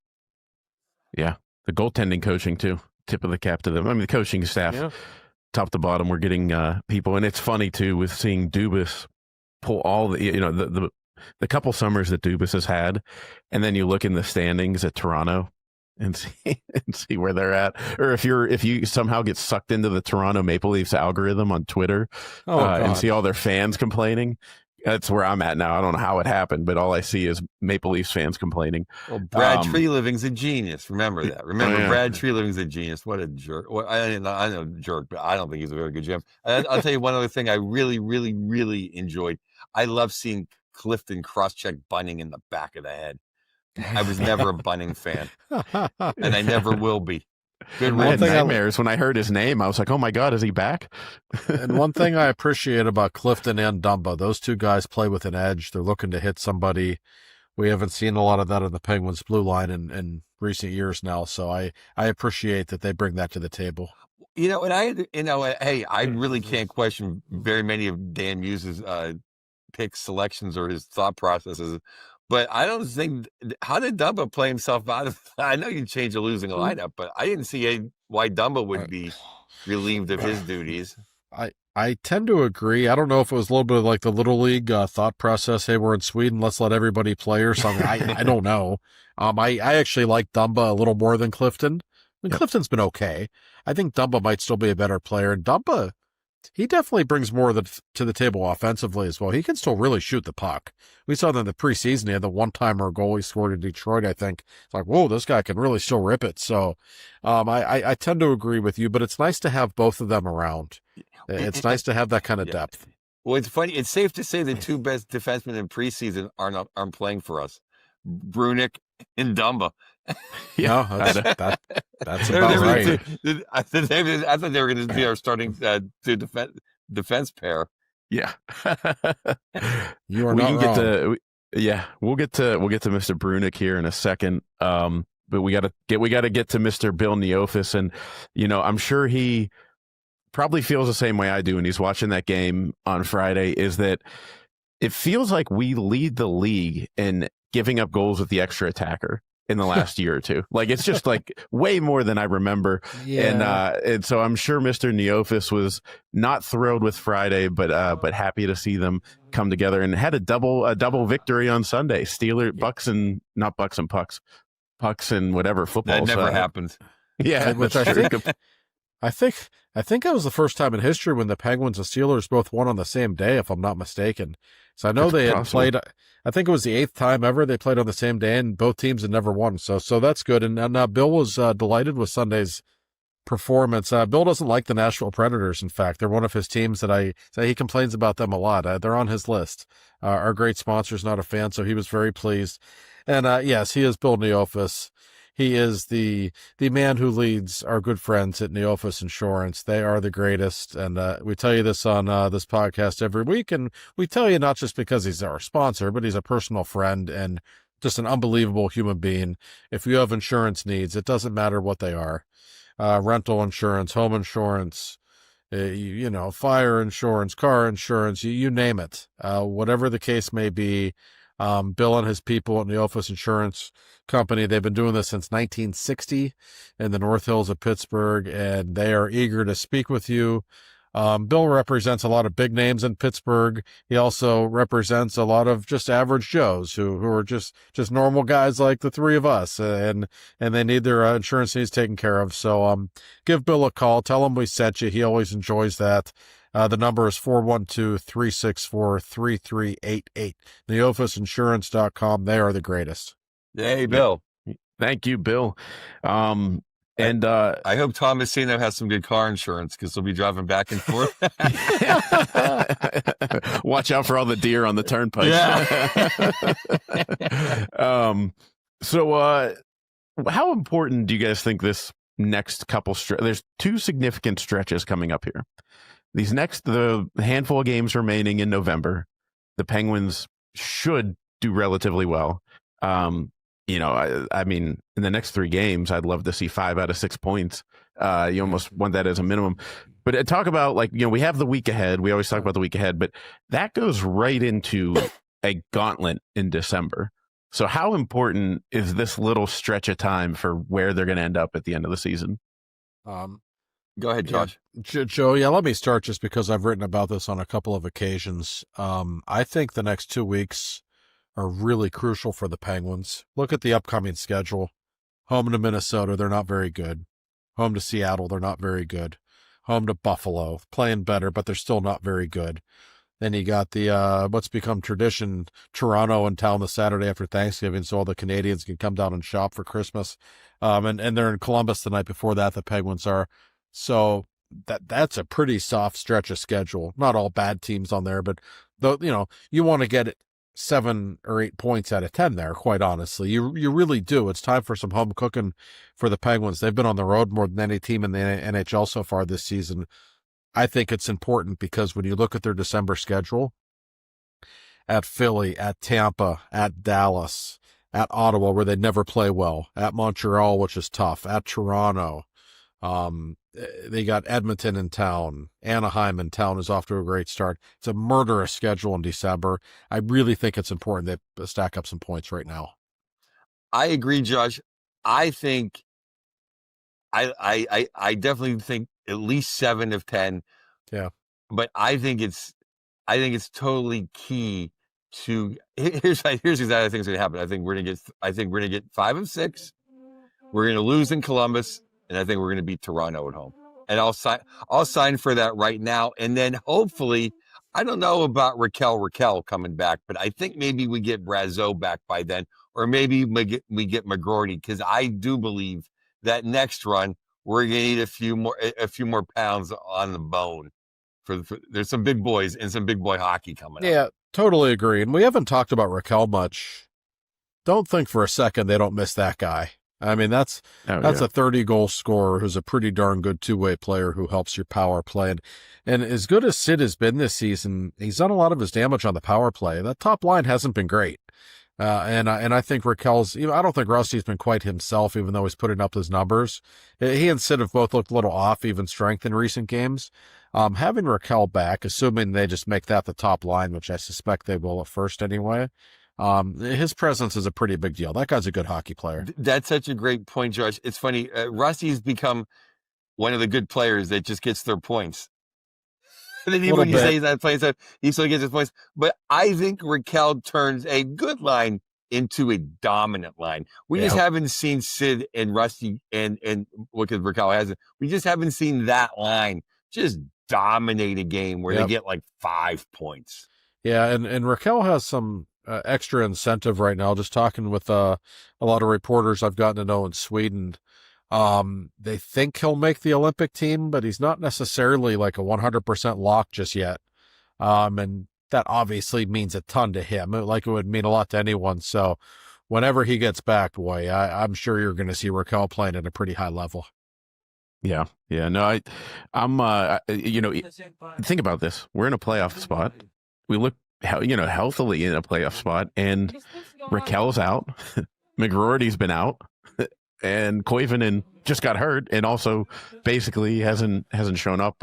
Yeah. The goaltending coaching, too. Tip of the cap to them. I mean, the coaching staff, top to bottom, we're getting people. And it's funny, too, with seeing Dubas pull all the couple summers that Dubas has had, and then you look in the standings at Toronto and see where they're at, or if you somehow get sucked into the Toronto Maple Leafs algorithm on Twitter and see all their fans complaining. That's where I'm at now. I don't know how it happened, but all I see is Maple Leafs fans complaining. Well, Brad Treliving's a genius. Remember that. Brad Treliving's a genius. What a jerk. I know jerk, but I don't think he's a very good GM. I'll tell you one other thing I really, really, really enjoyed. I love seeing Clifton cross-check Bunning in the back of the head. I was never a Bunning fan, and I never will be. Good. I had nightmares when I heard his name. I was like, "Oh my God, is he back?" And one thing I appreciate about Clifton and Dumba, those two guys play with an edge. They're looking to hit somebody. We haven't seen a lot of that in the Penguins' blue line in recent years now. So I appreciate that they bring that to the table. Hey, I really can't question very many of Dan Muse's pick selections or his thought processes. But I don't think, how did Dumba play himself out of, I know you changed a losing lineup, but I didn't see why Dumba would be relieved of his duties. I tend to agree. I don't know if it was a little bit of like the Little League thought process. Hey, we're in Sweden. Let's let everybody play or something. I don't know. I actually like Dumba a little more than Clifton. I mean, Clifton's been okay. I think Dumba might still be a better player. And Dumba, he definitely brings more to the table offensively as well. He can still really shoot the puck. We saw that in the preseason. He had the one-timer goal he scored in Detroit, I think. It's like, whoa, this guy can really still rip it. So I tend to agree with you, but it's nice to have both of them around. It's nice to have that kind of depth. Well, it's funny. It's safe to say the two best defensemen in preseason aren't playing for us. Brunick and Dumba. Yeah, that's about right. I thought they were going to be our starting defense pair. Yeah, you are not wrong. We'll get to Mr. Brunick here in a second. But we got to get to Mr. Bill Neofis, and I'm sure he probably feels the same way I do when he's watching that game on Friday. Is that it feels like we lead the league in giving up goals with the extra attacker in the last year or two. Like, it's just like way more than I remember. Yeah. And so I'm sure Mr. Neofis was not thrilled with Friday, but happy to see them come together and had a double victory on Sunday. Pucks and whatever football. That never happened. Yeah. Which I think it was the first time in history when the Penguins and Steelers both won on the same day, if I'm not mistaken. So I know they had played, I think it was the 8th time ever they played on the same day, and both teams had never won. So that's good. And Bill was delighted with Sunday's performance. Bill doesn't like the Nashville Predators, in fact. They're one of his teams that he complains about them a lot. They're on his list. Our great sponsor's not a fan, so he was very pleased. And yes, he is Bill Neofis. He is the man who leads our good friends at Neofis Insurance. They are the greatest, and we tell you this on this podcast every week, and we tell you not just because he's our sponsor, but he's a personal friend and just an unbelievable human being. If you have insurance needs, it doesn't matter what they are. Rental insurance, home insurance, fire insurance, car insurance, you name it. Whatever the case may be, Bill and his people at Neofis Insurance Company, they've been doing this since 1960 in the North Hills of Pittsburgh, and they are eager to speak with you Bill represents a lot of big names in Pittsburgh. He also represents a lot of just average Joes who are just normal guys like the three of us, and they need their insurance needs taken care of. So give Bill a call. Tell him we sent you. He always enjoys that. The number is 412-364-3388. NeofusInsurance.com. They are the greatest. Hey, Bill. Thank you, Bill. And I hope Tom Messino has some good car insurance because he'll be driving back and forth. Watch out for all the deer on the turnpike. Yeah. So how important do you guys think this next couple there's two significant stretches coming up here. The handful of games remaining in November, the Penguins should do relatively well. I mean, in the next 3 games, I'd love to see 5 out of 6 points. You almost want that as a minimum. But talk about, we have the week ahead. We always talk about the week ahead, but that goes right into a gauntlet in December. So how important is this little stretch of time for where they're going to end up at the end of the season? Go ahead, Josh. Yeah. Joe, let me start just because I've written about this on a couple of occasions. I think the next 2 weeks are really crucial for the Penguins. Look at the upcoming schedule. Home to Minnesota, they're not very good. Home to Seattle, they're not very good. Home to Buffalo, playing better, but they're still not very good. Then you got the what's become tradition, Toronto in town the Saturday after Thanksgiving, so all the Canadians can come down and shop for Christmas. And they're in Columbus the night before that, the Penguins are. So that's a pretty soft stretch of schedule. Not all bad teams on there, but you want to get it 7 or 8 points out of 10 there, quite honestly. You really do. It's time for some home cooking for the Penguins. They've been on the road more than any team in the NHL so far this season. I think it's important because when you look at their December schedule, at Philly, at Tampa, at Dallas, at Ottawa, where they never play well, at Montreal, which is tough, at Toronto, they got Edmonton in town. Anaheim in town is off to a great start. It's a murderous schedule in December. I really think it's important they stack up some points right now. I agree, Josh. I think I definitely think at least 7 of 10. Yeah. But I think it's totally key to here's exactly what I think is going to happen. I think we're going to get 5 of 6. We're going to lose in Columbus. And I think we're going to beat Toronto at home. And I'll sign for that right now. And then hopefully, I don't know about Raquel coming back, but I think maybe we get Brazeau back by then, or maybe we get McGroarty, because I do believe that next run we're going to need a few more pounds on the bone. There's some big boys and some big boy hockey coming up. Yeah, totally agree. And we haven't talked about Raquel much. Don't think for a second they don't miss that guy. I mean, that's a 30-goal scorer who's a pretty darn good two-way player who helps your power play. And as good as Sid has been this season, he's done a lot of his damage on the power play. That top line hasn't been great. And I think Raquel's, I don't think Rusty's been quite himself, even though he's putting up his numbers. He and Sid have both looked a little off, even strength in recent games. Having Raquel back, assuming they just make that the top line, which I suspect they will at first anyway, his presence is a pretty big deal. That guy's a good hockey player. That's such a great point, Josh. It's funny. Rusty's become one of the good players that just gets their points. And then even when you say he's not playing stuff, he still gets his points. But I think Raquel turns a good line into a dominant line. We just haven't seen Sid and Rusty and because Raquel hasn't. We just haven't seen that line just dominate a game where they get like 5 points. Yeah, and Raquel has some extra incentive right now. Just talking with a lot of reporters I've gotten to know in Sweden, they think he'll make the Olympic team, but he's not necessarily like a 100% lock just yet. And that obviously means a ton to him, like it would mean a lot to anyone. So whenever he gets back, boy, I'm sure you're going to see Raquel playing at a pretty high level. Yeah. No, I'm think about this. We're in a playoff spot. We look healthily in a playoff spot, and Raquel's out. McGroarty's been out, and Koivunen just got hurt, and also basically hasn't shown up.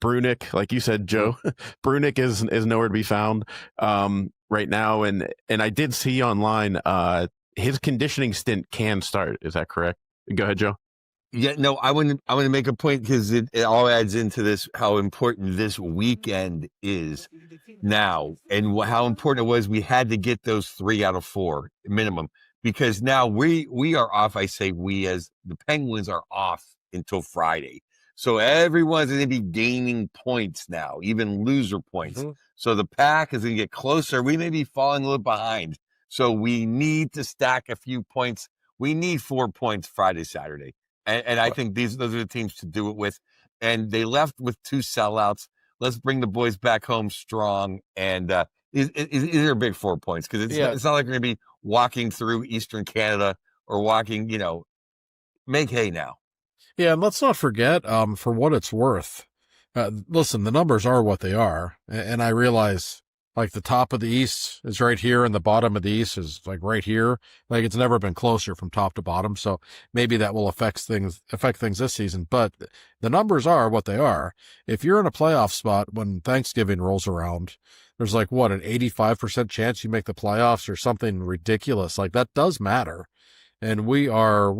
Brunick, like you said, Joe, Brunick is nowhere to be found right now, and I did see online his conditioning stint can start. Is that correct? Go ahead, Joe. Yeah, no, I want to make a point because it all adds into this how important this weekend is now, and how important it was. We had to get those 3 out of 4 minimum because now we are off. I say we as the Penguins are off until Friday, so everyone's going to be gaining points now, even loser points. Mm-hmm. So the pack is going to get closer. We may be falling a little behind, so we need to stack a few points. We need 4 points Friday, Saturday. And I think those are the teams to do it with. And they left with 2 sellouts. Let's bring the boys back home strong. And these are big 4 points because it's not like we're going to be walking through Eastern Canada or walking, make hay now. Yeah, and let's not forget, for what it's worth, listen, the numbers are what they are. And I realize, like, the top of the East is right here and the bottom of the East is, like, right here. Like, it's never been closer from top to bottom. So maybe that will affect things this season. But the numbers are what they are. If you're in a playoff spot when Thanksgiving rolls around, there's like, what, an 85% chance you make the playoffs or something ridiculous. Like, that does matter. And we are,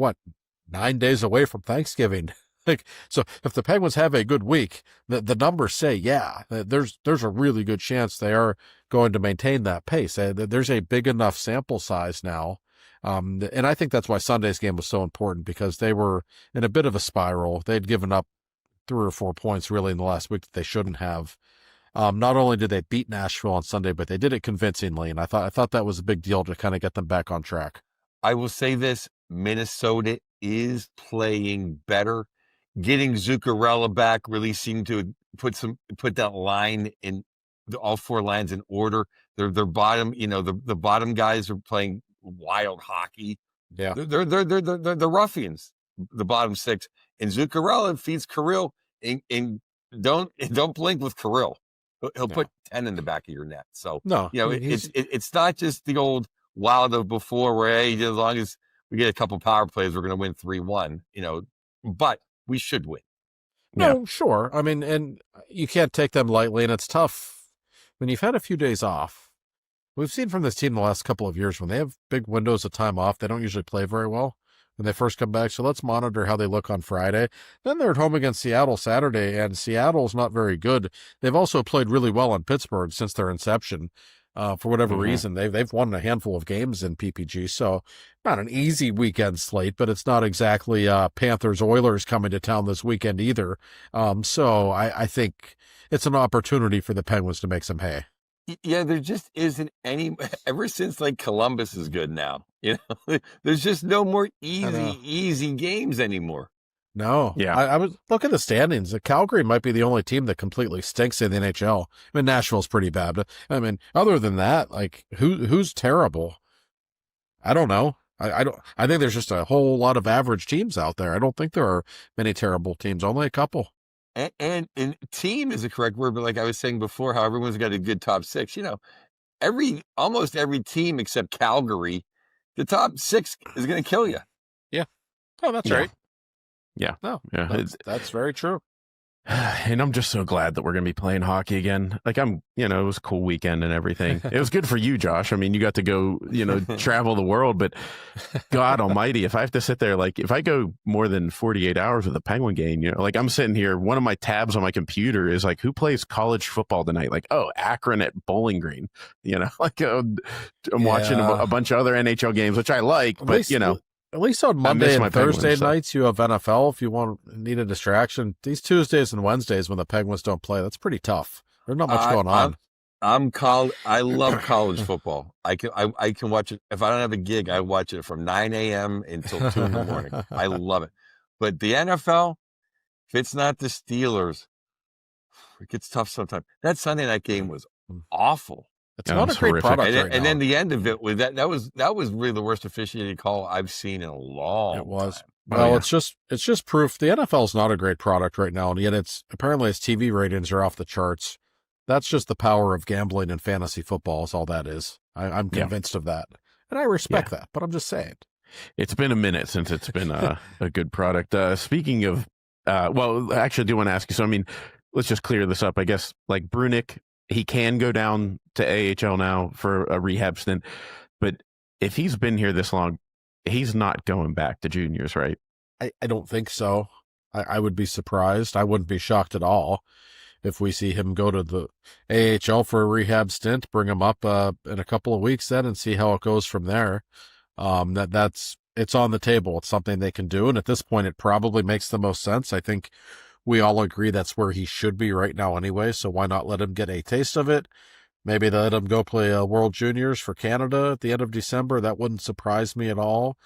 9 days away from Thanksgiving. Like, so if the Penguins have a good week, the numbers say, there's a really good chance they are going to maintain that pace. There's a big enough sample size now. And I think that's why Sunday's game was so important, because they were in a bit of a spiral. They'd given up 3 or 4 points really in the last week that they shouldn't have. Not only did they beat Nashville on Sunday, but they did it convincingly. And I thought that was a big deal to kind of get them back on track. I will say this, Minnesota is playing better. Getting Zuccarello back really seemed to put that line in all 4 lines in order. Their bottom, the bottom guys are playing wild hockey. Yeah, they're the ruffians. The bottom 6, and Zuccarello feeds Kirill. And don't blink with Kirill. He'll put 10 in the back of your net. So no, it's not just the old wild of before where, hey, as long as we get a couple power plays, we're going to win 3-1. But we should win. No, sure. I mean, and you can't take them lightly, and it's tough when you've had a few days off. We've seen from this team the last couple of years, when they have big windows of time off, they don't usually play very well when they first come back. So let's monitor how they look on Friday. Then they're at home against Seattle Saturday, and Seattle's not very good. They've also played really well in Pittsburgh since their inception. For whatever reason, they've won a handful of games in PPG. So not an easy weekend slate, but it's not exactly Panthers Oilers coming to town this weekend either. So I think it's an opportunity for the Penguins to make some hay. Yeah, there just isn't any. Ever since like Columbus is good now, there's just no more easy games anymore. No, yeah. I was look at the standings. Calgary might be the only team that completely stinks in the NHL. I mean, Nashville's pretty bad, but I mean, other than that, like who's terrible? I don't know. I don't. I think there's just a whole lot of average teams out there. I don't think there are many terrible teams. Only a couple. And team is a correct word, but like I was saying before, how everyone's got a good top 6. Almost every team except Calgary, the top 6 is going to kill you. Yeah. Oh, that's right. Yeah. No, yeah. That's very true. And I'm just so glad that we're going to be playing hockey again. Like it was a cool weekend and everything. It was good for you, Josh. I mean, you got to go, travel the world, but God almighty, if I have to sit there, like if I go more than 48 hours with a Penguin game, like I'm sitting here, one of my tabs on my computer is like, who plays college football tonight? Like, oh, Akron at Bowling Green, like I'm watching a bunch of other NHL games, which I like, but At least on Monday and Thursday nights, you have NFL if you need a distraction. These Tuesdays and Wednesdays when the Penguins don't play, that's pretty tough. There's not much going on. I love college football. I can watch it. If I don't have a gig, I watch it from 9 a.m. until 2 in the morning. I love it. But the NFL, if it's not the Steelers, it gets tough sometimes. That Sunday night game was awful. It's not a great product right now. And then the end of it was that was really the worst officiating call I've seen in a long time. It was. Well, it's just proof the NFL is not a great product right now, and yet its TV ratings are off the charts. That's just the power of gambling and fantasy football is all that is. I'm convinced of that, and I respect that. But I'm just saying, it's been a minute since it's been a good product. Speaking of, well, actually, I do want to ask you. So, I mean, let's just clear this up. I guess like Brunick, he can go down to AHL now for a rehab stint, but if he's been here this long, he's not going back to juniors, right? I don't think so. I would be surprised. I wouldn't be shocked at all if we see him go to the AHL for a rehab stint, bring him up in a couple of weeks then and see how it goes from there. It's on the table. It's something they can do. And at this point, it probably makes the most sense. I think we all agree that's where he should be right now anyway. So why not let him get a taste of it? Maybe they let him go play World Juniors for Canada at the end of December. That wouldn't surprise me at all.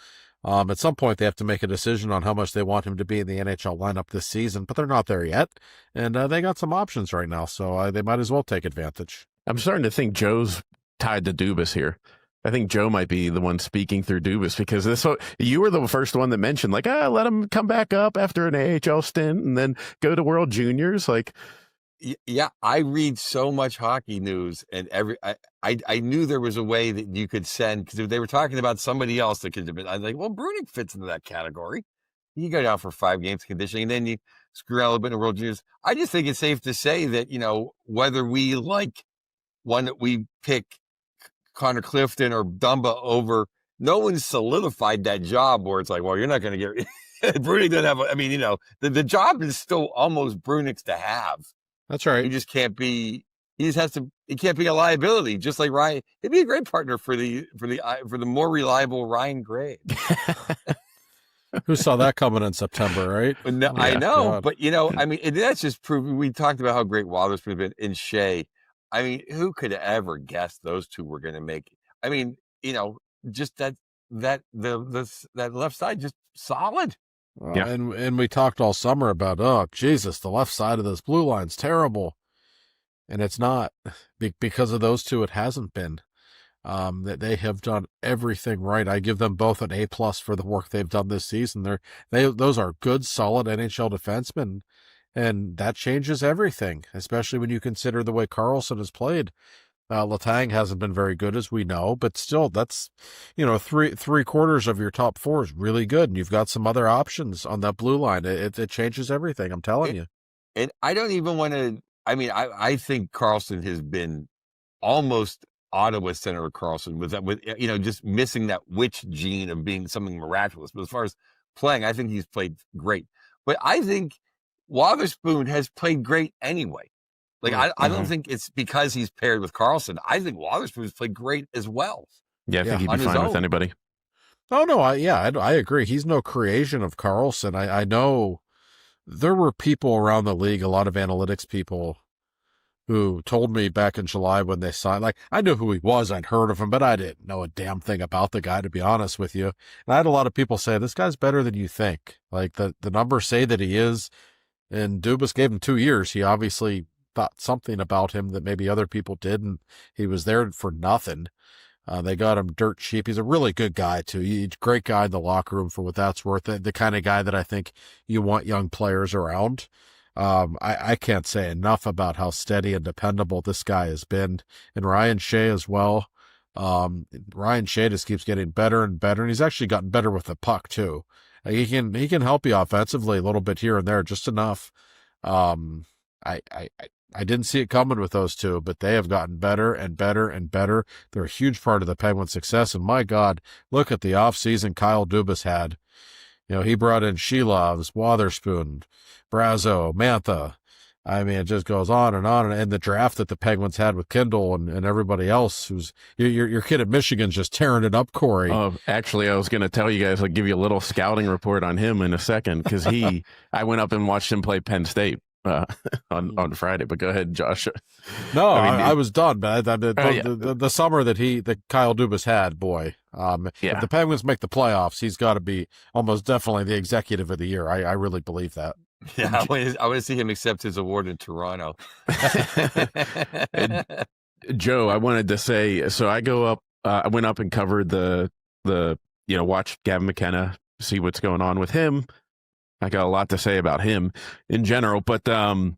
At some point, they have to make a decision on how much they want him to be in the NHL lineup this season, but they're not there yet. And they got some options right now, so they might as well take advantage. I'm starting to think Joe's tied to Dubas here. I think Joe might be the one speaking through Dubas, because you were the first one that mentioned, like, let him come back up after an AHL stint and then go to World Juniors. Like, yeah, I read so much hockey news, and I knew there was a way that you could send, because they were talking about somebody else that could have been. I was like, well, Brunig fits into that category. You go down for 5 games conditioning, and then you screw out a little bit in the World Juniors. I just think it's safe to say that, whether we like one that we pick Connor Clifton or Dumba over, no one's solidified that job where it's like, well, you're not going to get Brunig doesn't have. The job is still almost Brunig's to have. That's right. He just can't be. He just has to. He can't be a liability, just like Ryan. He'd be a great partner for the more reliable Ryan Gray. Who saw that coming in September, right? No, yeah, I know, God. But that's just proving. We talked about how great Wotherspoon's been in Shea. I mean, who could have ever guessed those two were going to make? I mean, just that left side just solid. Yeah. And we talked all summer about, oh, Jesus, the left side of this blue line's terrible. And it's not. Because of those two, it hasn't been. That they have done everything right. I give them both an A+ for the work they've done this season. Those are good, solid NHL defensemen, and that changes everything, especially when you consider the way Karlsson has played. Letang hasn't been very good, as we know, but still, that's, three quarters of your top 4 is really good, and you've got some other options on that blue line. It changes everything. I'm telling you. And I don't even want to. I mean, I think Karlsson has been almost Ottawa Senator Karlsson with just missing that witch gene of being something miraculous. But as far as playing, I think he's played great. But I think Wotherspoon has played great anyway. Like, I don't think it's because he's paired with Karlsson. I think Wotherspoon's played great as well. Yeah, I think he'd be fine with anybody. Oh, no, I agree. He's no creation of Karlsson. I know there were people around the league, a lot of analytics people, who told me back in July when they signed, like, I knew who he was, I'd heard of him, but I didn't know a damn thing about the guy, to be honest with you. And I had a lot of people say, this guy's better than you think. Like, the numbers say that he is, and Dubas gave him 2 years. He obviously thought something about him that maybe other people didn't. He was there for nothing. They got him dirt cheap. He's a really good guy, too. He's a great guy in the locker room for what that's worth. The kind of guy that I think you want young players around. I can't say enough about how steady and dependable this guy has been. And Ryan Shea as well. Ryan Shea just keeps getting better and better, and he's actually gotten better with the puck, too. He can help you offensively a little bit here and there, just enough. I didn't see it coming with those two, but they have gotten better and better and better. They're a huge part of the Penguins' success. And my God, look at the offseason Kyle Dubas had. He brought in Shelovs, Wotherspoon, Brazo, Mantha. I mean, it just goes on. And the draft that the Penguins had with Kindle and everybody else, who's your kid at Michigan's just tearing it up, Corey. Actually, I was going to tell you guys, I'll give you a little scouting report on him in a second, because I went up and watched him play Penn State on Friday. But go ahead, Josh. No, I was done, but the summer that Kyle Dubas had, boy. If the Penguins make the playoffs, he's got to be almost definitely the executive of the year. I really believe that. Yeah, I want to see him accept his award in Toronto. And Joe, I wanted to say, so I go up. I went up and covered the watch Gavin McKenna, see what's going on with him. I got a lot to say about him in general, but Will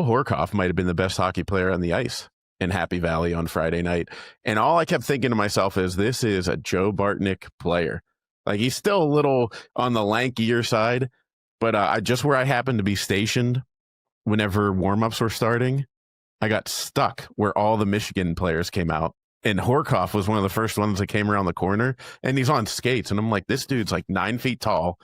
Horkoff might have been the best hockey player on the ice in Happy Valley on Friday night. And all I kept thinking to myself is, this is a Joe Bartnick player. Like, he's still a little on the lankier side, but just where I happened to be stationed whenever warmups were starting, I got stuck where all the Michigan players came out. and Horkoff was one of the first ones that came around the corner, and he's on skates, and I'm like, this dude's like 9 feet tall,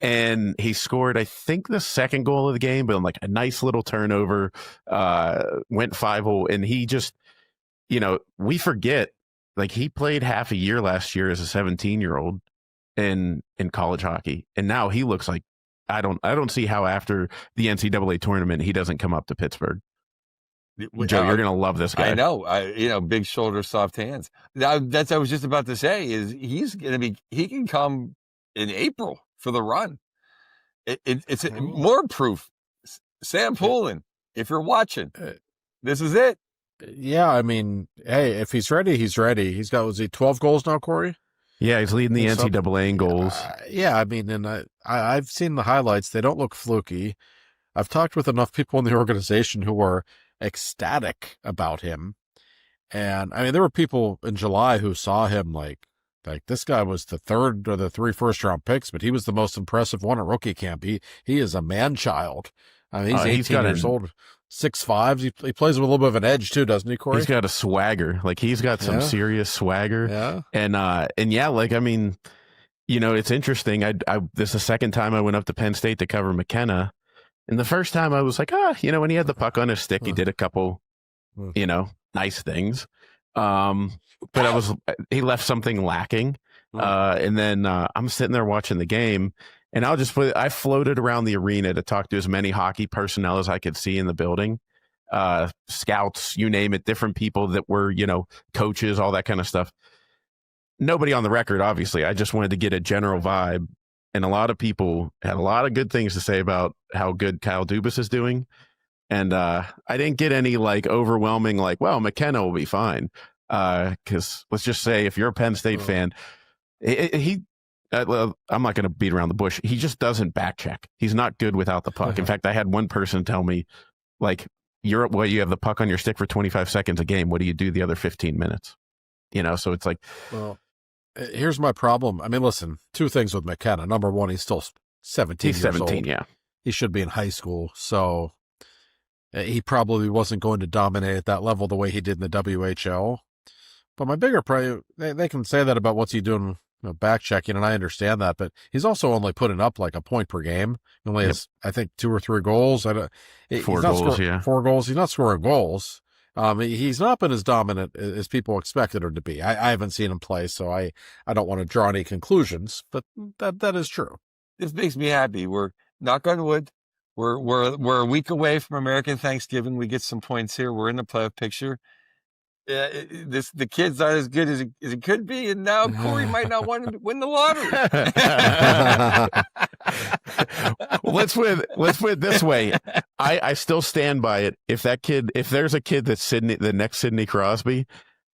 and he scored, I think, the second goal of the game, but like a nice little turnover, went 5-0, and he just, we forget, like, he played half a year last year as a 17-year-old in college hockey, and now he looks like, I don't see how after the NCAA tournament he doesn't come up to Pittsburgh. Joe, you're gonna love this guy. I know. Big shoulders, soft hands. That's what I was just about to say. Is he can come in April for the run. It's more proof. Sam Poulin, if you're watching, this is it. Yeah, I mean, hey, if he's ready, he's ready. He's got, was he 12 goals now, Corey? Yeah, he's leading the NCAA in goals. Yeah, I mean, and I've seen the highlights. They don't look fluky. I've talked with enough people in the organization who are ecstatic about him. And I mean, there were people in July who saw him like this guy was the third or the 3 first-round picks, but he was the most impressive one at rookie camp. He is a man-child. I mean, he's 18 years old, 6'5". He plays with a little bit of an edge too, doesn't he, Corey? He's got a swagger. Like, he's got some serious swagger. Yeah. And yeah, like, I mean, it's interesting. This is the second time I went up to Penn State to cover McKenna. And the first time I was like, when he had the puck on his stick, he did a couple, nice things. But he left something lacking. And then I'm sitting there watching the game, and I floated around the arena to talk to as many hockey personnel as I could see in the building, scouts, you name it, different people that were, coaches, all that kind of stuff. Nobody on the record, obviously. I just wanted to get a general vibe. And a lot of people had a lot of good things to say about how good Kyle Dubas is doing. And I didn't get any like overwhelming, like, well, McKenna will be fine. Because let's just say if you're a Penn State fan, I'm not going to beat around the bush. He just doesn't back check. He's not good without the puck. In fact, I had one person tell me, like, you have the puck on your stick for 25 seconds a game. What do you do the other 15 minutes? So it's like, well, here's my problem. I mean, listen, 2 things with McKenna. Number one, he's still 17 he's years 17, old. yeah. He should be in high school. So he probably wasn't going to dominate at that level the way he did in the WHL. But my bigger problem, they can say that about what's he doing, back checking, and I understand that. But he's also only putting up like a point per game. He only has, I think, 2 or 3 goals. 4 goals, yeah. 4 goals. He's not scoring goals. He's not been as dominant as people expected him to be. I haven't seen him play, so I don't want to draw any conclusions, but that is true. This makes me happy. We're, knock on wood, we're a week away from American Thanksgiving. We get some points here. We're in the playoff picture. The kid's not as good as it could be, and now Corey might not want to win the lottery. Well, let's put it this way. I still stand by it. If there's a kid that's the next Sidney Crosby,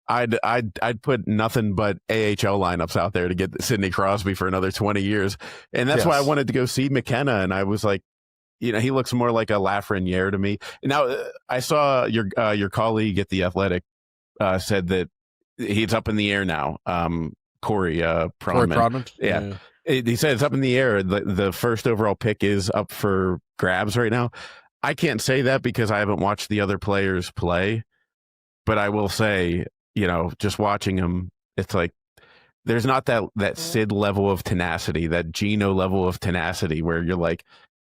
I'd put nothing but AHL lineups out there to get Sidney Crosby for another 20 years. And that's why I wanted to go see McKenna. And I was like, he looks more like a Lafreniere to me. Now, I saw your colleague at The Athletic said that he's up in the air now. Corey Prodman. Yeah. He said it's up in the air. The first overall pick is up for grabs right now. I can't say that because I haven't watched the other players play, but I will say, just watching him, it's like there's not that Sid level of tenacity, that Gino level of tenacity where you're like,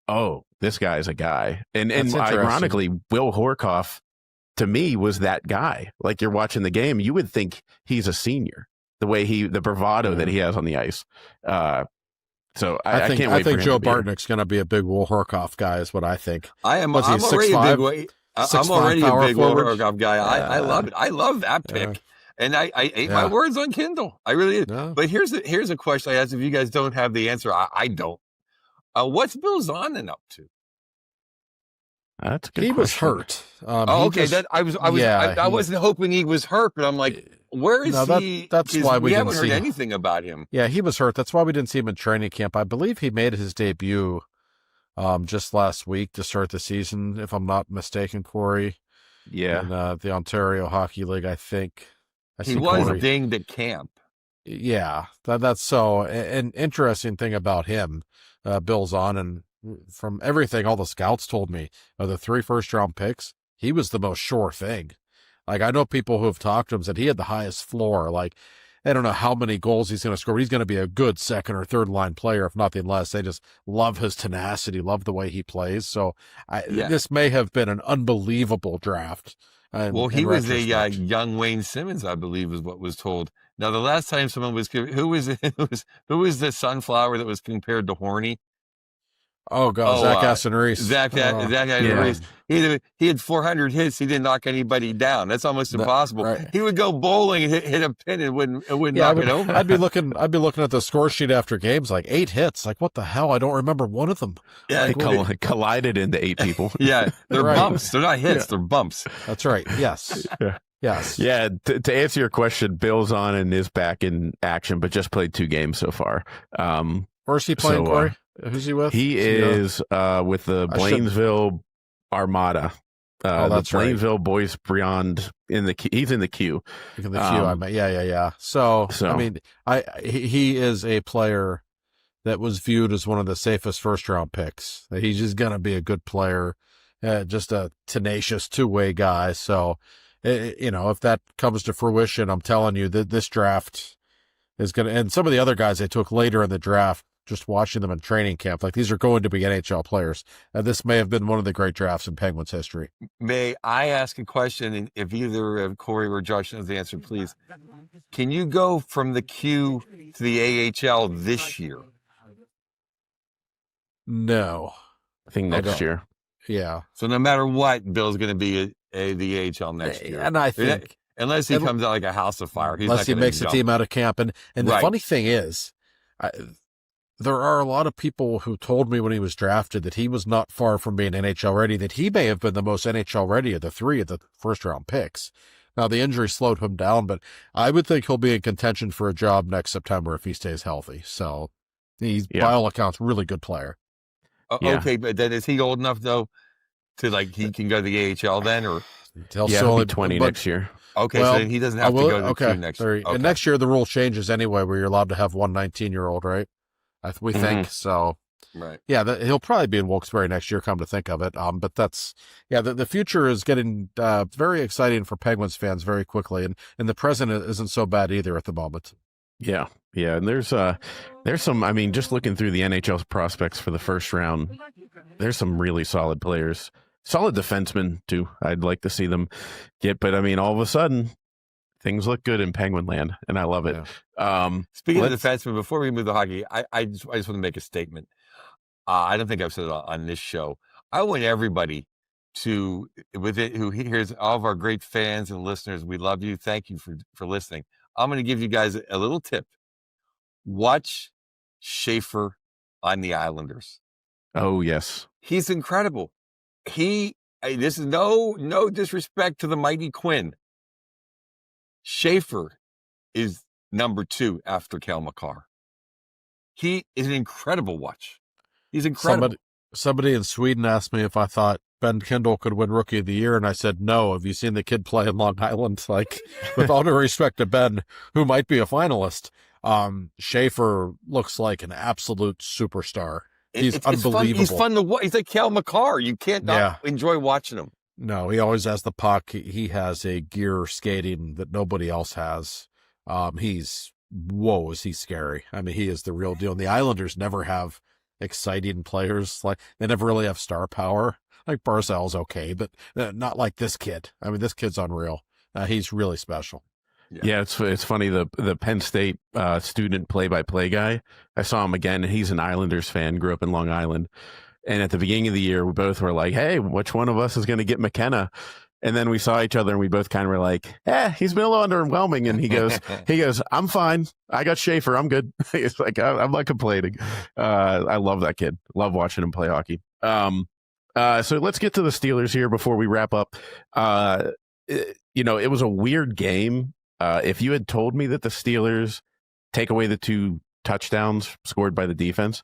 oh, this guy's a guy. And ironically, Will Horkoff, to me, was that guy. Like, you're watching the game, you would think he's a senior, the way the bravado that he has on the ice. So I can't wait. I think Joe Bartnick's going to be a big Will Horkoff guy, is what I think. I'm already a big Horkoff guy. I love it. I love that pick. And I ate my words on Kindle. I really did. Yeah. But here's a question I asked. If you guys don't have the answer, I don't. What's Bill Zonin up to? That's a good question. Was hurt. Okay. I wasn't hoping he was hurt, but I'm like, where is he? That's why we haven't heard anything about him. Yeah, he was hurt. That's why we didn't see him in training camp. I believe he made his debut just last week to start the season, if I'm not mistaken, Corey. Yeah. In the Ontario Hockey League, I think. He was dinged at camp. Yeah, that's so. An interesting thing about him, Bill Zonin, from everything all the scouts told me, of the 3 first-round picks, he was the most sure thing. Like, I know people who have talked to him said he had the highest floor. Like, I don't know how many goals he's going to score, but he's going to be a good second or third line player, if nothing less. They just love his tenacity, love the way he plays. So this may have been an unbelievable draft. Well, he was a young Wayne Simmons, I believe, is what was told. Now, the last time someone was who was the sunflower that was compared to Horny? Oh God, Zach Aston-Reese. Zach Aston-Reese. He had 400 hits. He didn't knock anybody down. That's almost impossible. Right. He would go bowling and hit a pin and wouldn't knock it over. I'd be looking at the score sheet after games, like 8 hits. Like, what the hell? I don't remember one of them. Yeah, like, collided into 8 people. Yeah, they're bumps. They're not hits. They're bumps. That's right. Yes. Yes. Yeah. To answer your question, Bill's on and is back in action, but just played 2 games so far. Where's he playing, Corey? Who's he with? He is with the Blainesville Armada. That's the Blainesville Boys Beyond he's in the queue. In the queue, yeah. So I mean, he is a player that was viewed as one of the safest first round picks. He's just gonna be a good player, just a tenacious 2-way guy. So, if that comes to fruition, I'm telling you that this draft is gonna, and some of the other guys they took later in the draft, just watching them in training camp, like these are going to be NHL players. This may have been one of the great drafts in Penguins history. May I ask a question? And if either Corey or Josh knows the answer, please. Can you go from the Q to the AHL this year? No. I think next year. Yeah. So no matter what, Bill's going to be the AHL next year. And I think, unless he comes out like a house of fire, unless he makes the team out of camp. And the funny thing is, there are a lot of people who told me when he was drafted that he was not far from being NHL ready, that he may have been the most NHL ready of the 3 of the first round picks. Now, the injury slowed him down, but I would think he'll be in contention for a job next September if he stays healthy. So he's, by all accounts, really good player. Okay, but then is he old enough, though, to he can go to the AHL then? Or he'll be 20 next year. Okay, so then he doesn't have to go to the Q next year. Okay. And next year, the rule changes anyway, where you're allowed to have one 19-year-old, right? We think so. Right. Yeah, he'll probably be in Wilkes-Barre next year, come to think of it. But that's, the future is getting very exciting for Penguins fans very quickly. And the present isn't so bad either at the moment. Yeah. Yeah. And there's some, I mean, just looking through the NHL's prospects for the first round, there's some really solid players, solid defensemen too. I'd like to see them get, but I mean, all of a sudden, things look good in Penguin land, and I love it. Yeah. Speaking of defensemen, before we move to hockey, I just want to make a statement. I don't think I've said it on this show. I want everybody who hears, all of our great fans and listeners. We love you. Thank you for listening. I'm going to give you guys a little tip. Watch Schaefer on the Islanders. Oh yes, he's incredible. This is no disrespect to the mighty Quinn. Schaefer is number 2 after Cale Makar. He is an incredible watch. He's incredible. Somebody in Sweden asked me if I thought Ben Kindle could win Rookie of the Year, and I said no. Have you seen the kid play in Long Island? Like, with all due respect to Ben, who might be a finalist, Schaefer looks like an absolute superstar. He's unbelievable. He's fun to watch. He's like Cale Makar. You can't not enjoy watching him. No, he always has the puck. He has a gear skating that nobody else has. Is he scary. I mean, he is the real deal. And the Islanders never have exciting players. Like, they never really have star power. Like, Barzal's okay, but not like this kid. I mean, this kid's unreal. He's really special. Yeah, it's funny. The Penn State student play-by-play guy, I saw him again, and he's an Islanders fan, grew up in Long Island. And at the beginning of the year, we both were like, hey, which one of us is going to get McKenna? And then we saw each other and we both kind of were like, he's been a little underwhelming. And he goes, I'm fine. I got Schaefer. I'm good. It's like, I'm not complaining. I love that kid. Love watching him play hockey. So let's get to the Steelers here before we wrap up. It was a weird game. If you had told me that the Steelers take away the 2 touchdowns scored by the defense,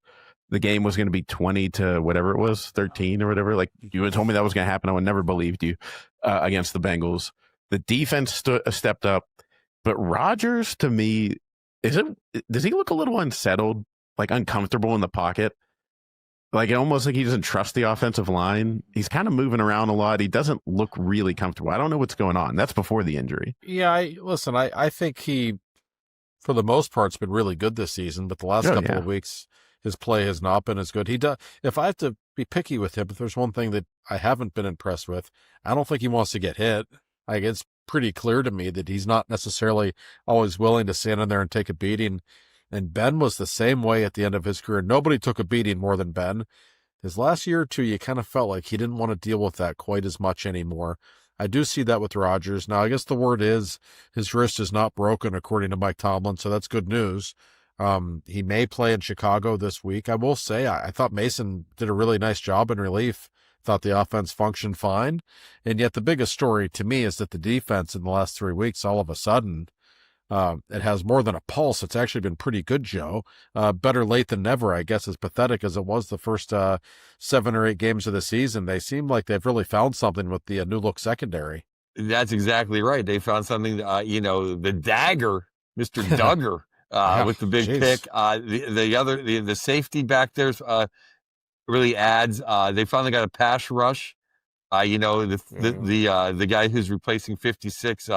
the game was going to be 20 to whatever it was, 13 or whatever. Like, you had told me that was going to happen, I would never believed you against the Bengals. The defense stepped up, but Rodgers, to me, does he look a little unsettled, like uncomfortable in the pocket? Like almost like he doesn't trust the offensive line. He's kind of moving around a lot. He doesn't look really comfortable. I don't know what's going on. That's before the injury. Yeah, I think he, for the most part, has been really good this season, but the last couple of weeks, his play has not been as good. He does. If I have to be picky with him, if there's one thing that I haven't been impressed with, I don't think he wants to get hit. Like, it's pretty clear to me that he's not necessarily always willing to stand in there and take a beating. And Ben was the same way at the end of his career. Nobody took a beating more than Ben. His last year or two, you kind of felt like he didn't want to deal with that quite as much anymore. I do see that with Rodgers. Now, I guess the word is his wrist is not broken, according to Mike Tomlin, so that's good news. He may play in Chicago this week. I will say, I thought Mason did a really nice job in relief. Thought the offense functioned fine. And yet the biggest story to me is that the defense in the last 3 weeks, all of a sudden, it has more than a pulse. It's actually been pretty good, Joe. Better late than never, I guess, as pathetic as it was the first 7 or 8 games of the season. They seem like they've really found something with the new look secondary. That's exactly right. They found something, the dagger, Mr. Duggar, with the big pick. The safety back there really adds. They finally got a pass rush. The guy who's replacing 56.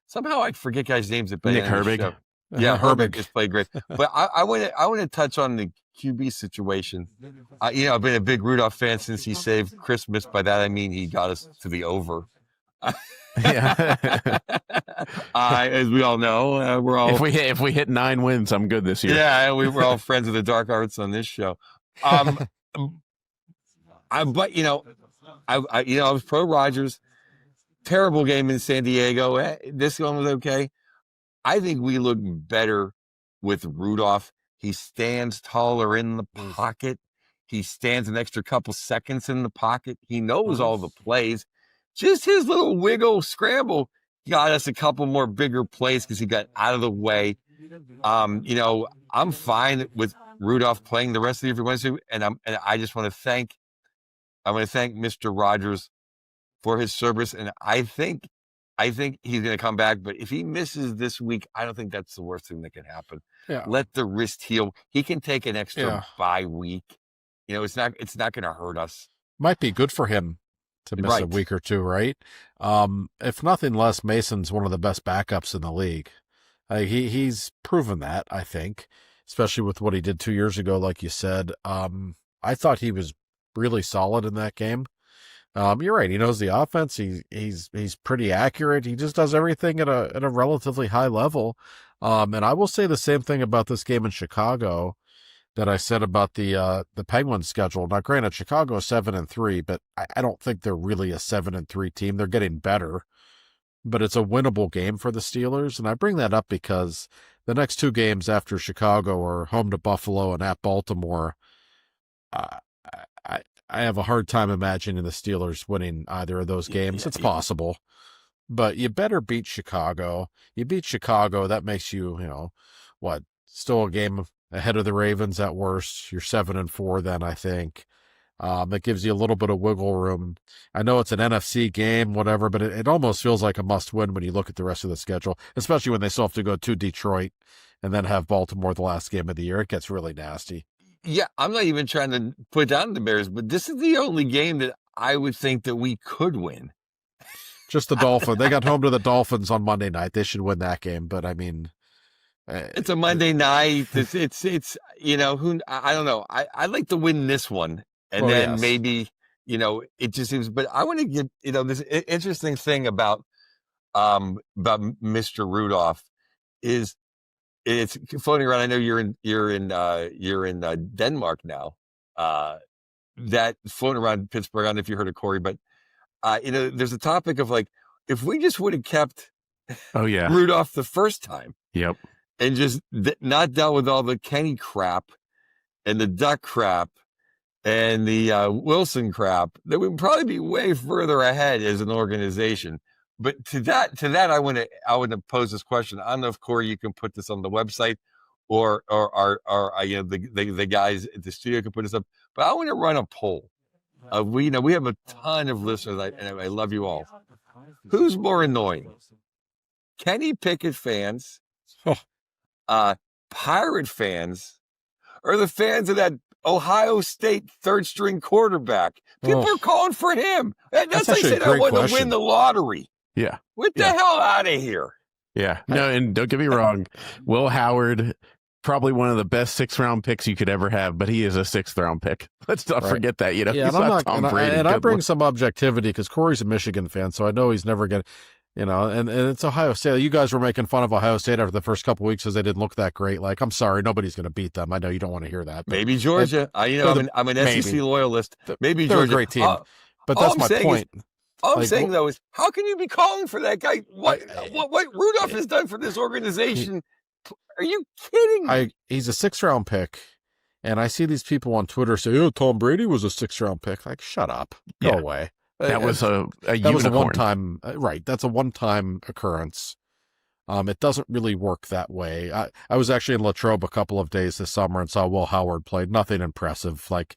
Somehow I forget guys' names. Nick Herbig. Yeah, Herbig just played great. But I want to touch on the QB situation. I've been a big Rudolph fan since he saved Christmas. By that I mean he got us to the over. Yeah. As we all know, we're all if we hit 9 wins, I'm good this year. Yeah, we were all friends of the dark arts on this show. I was pro Rodgers. Terrible game in San Diego. This one was okay. I think we look better with Rudolph. He stands taller in the pocket. He stands an extra couple seconds in the pocket. He knows all the plays. Just his little wiggle scramble got us a couple more bigger plays because he got out of the way. I'm fine with Rudolph playing the rest of the every Wednesday, and I just want to thank Mr. Rodgers for his service, and I think he's going to come back. But if he misses this week, I don't think that's the worst thing that can happen. Yeah. Let the wrist heal. He can take an extra bye week. It's not going to hurt us. Might be good for him to miss a week or two, right? If nothing less, Mason's one of the best backups in the league. He's proven that, I think, especially with what he did 2 years ago, like you said. I thought he was really solid in that game. You're right. He knows the offense. He's pretty accurate. He just does everything at a relatively high level. And I will say the same thing about this game in Chicago that I said about the Penguins schedule. Now, granted, Chicago is 7-3, but I don't think they're really a 7-3 team. They're getting better, but it's a winnable game for the Steelers. And I bring that up because the next 2 games after Chicago are home to Buffalo and at Baltimore. I have a hard time imagining the Steelers winning either of those games. It's possible, but you better beat Chicago. You beat Chicago, that makes you, still a game ahead of the Ravens at worst. You're 7-4 then, I think. It gives you a little bit of wiggle room. I know it's an NFC game, whatever, but it almost feels like a must-win when you look at the rest of the schedule, especially when they still have to go to Detroit and then have Baltimore the last game of the year. It gets really nasty. Yeah, I'm not even trying to put down the Bears, but this is the only game that I would think that we could win. Just the Dolphins. They got home to the Dolphins on Monday night. They should win that game, but I mean, it's a Monday night. It's who I don't know. I'd like to win this one, and then maybe it just seems. But I want to get this interesting thing about Mr. Rudolph is. It's floating around. I know you're in Denmark now. That floating around Pittsburgh. I don't know if you heard of Corey, but there's a topic of like if we just would have kept Rudolph the first time, and just not dealt with all the Kenny crap and the Duck crap and the Wilson crap, that we'd probably be way further ahead as an organization. But to that, I want to pose this question. I don't know if Corey, you can put this on the website, or the guys at the studio can put this up. But I want to run a poll. We have a ton of listeners, and I love you all. Who's more annoying, Kenny Pickett fans, Pirate fans, or the fans of that Ohio State third string quarterback. People are calling for him. That's like saying I want to win the lottery. Yeah. Get the hell out of here. Yeah. No, and don't get me wrong. Will Howard, probably one of the best 6th-round picks you could ever have, but he is a 6th-round pick. Let's not forget that. You know, yeah, he's and not Tom Brady. And I bring some objectivity because Corey's a Michigan fan, so I know he's never going to, you know, and it's Ohio State. You guys were making fun of Ohio State after the first couple of weeks because they didn't look that great. Like, I'm sorry, nobody's going to beat them. I know you don't want to hear that. Maybe Georgia. I'm an SEC loyalist. Maybe they're Georgia. A great team. But that's my point. All I'm saying, though, is how can you be calling for that guy? What Rudolph has done for this organization? Are you kidding me? He's a 6th-round pick, and I see these people on Twitter say, "Oh, Tom Brady was a 6th-round pick." Like, shut up, go away. That was a one-time, right? That's a one-time occurrence. It doesn't really work that way. I was actually in Latrobe a couple of days this summer and saw Will Howard play. Nothing impressive. Like,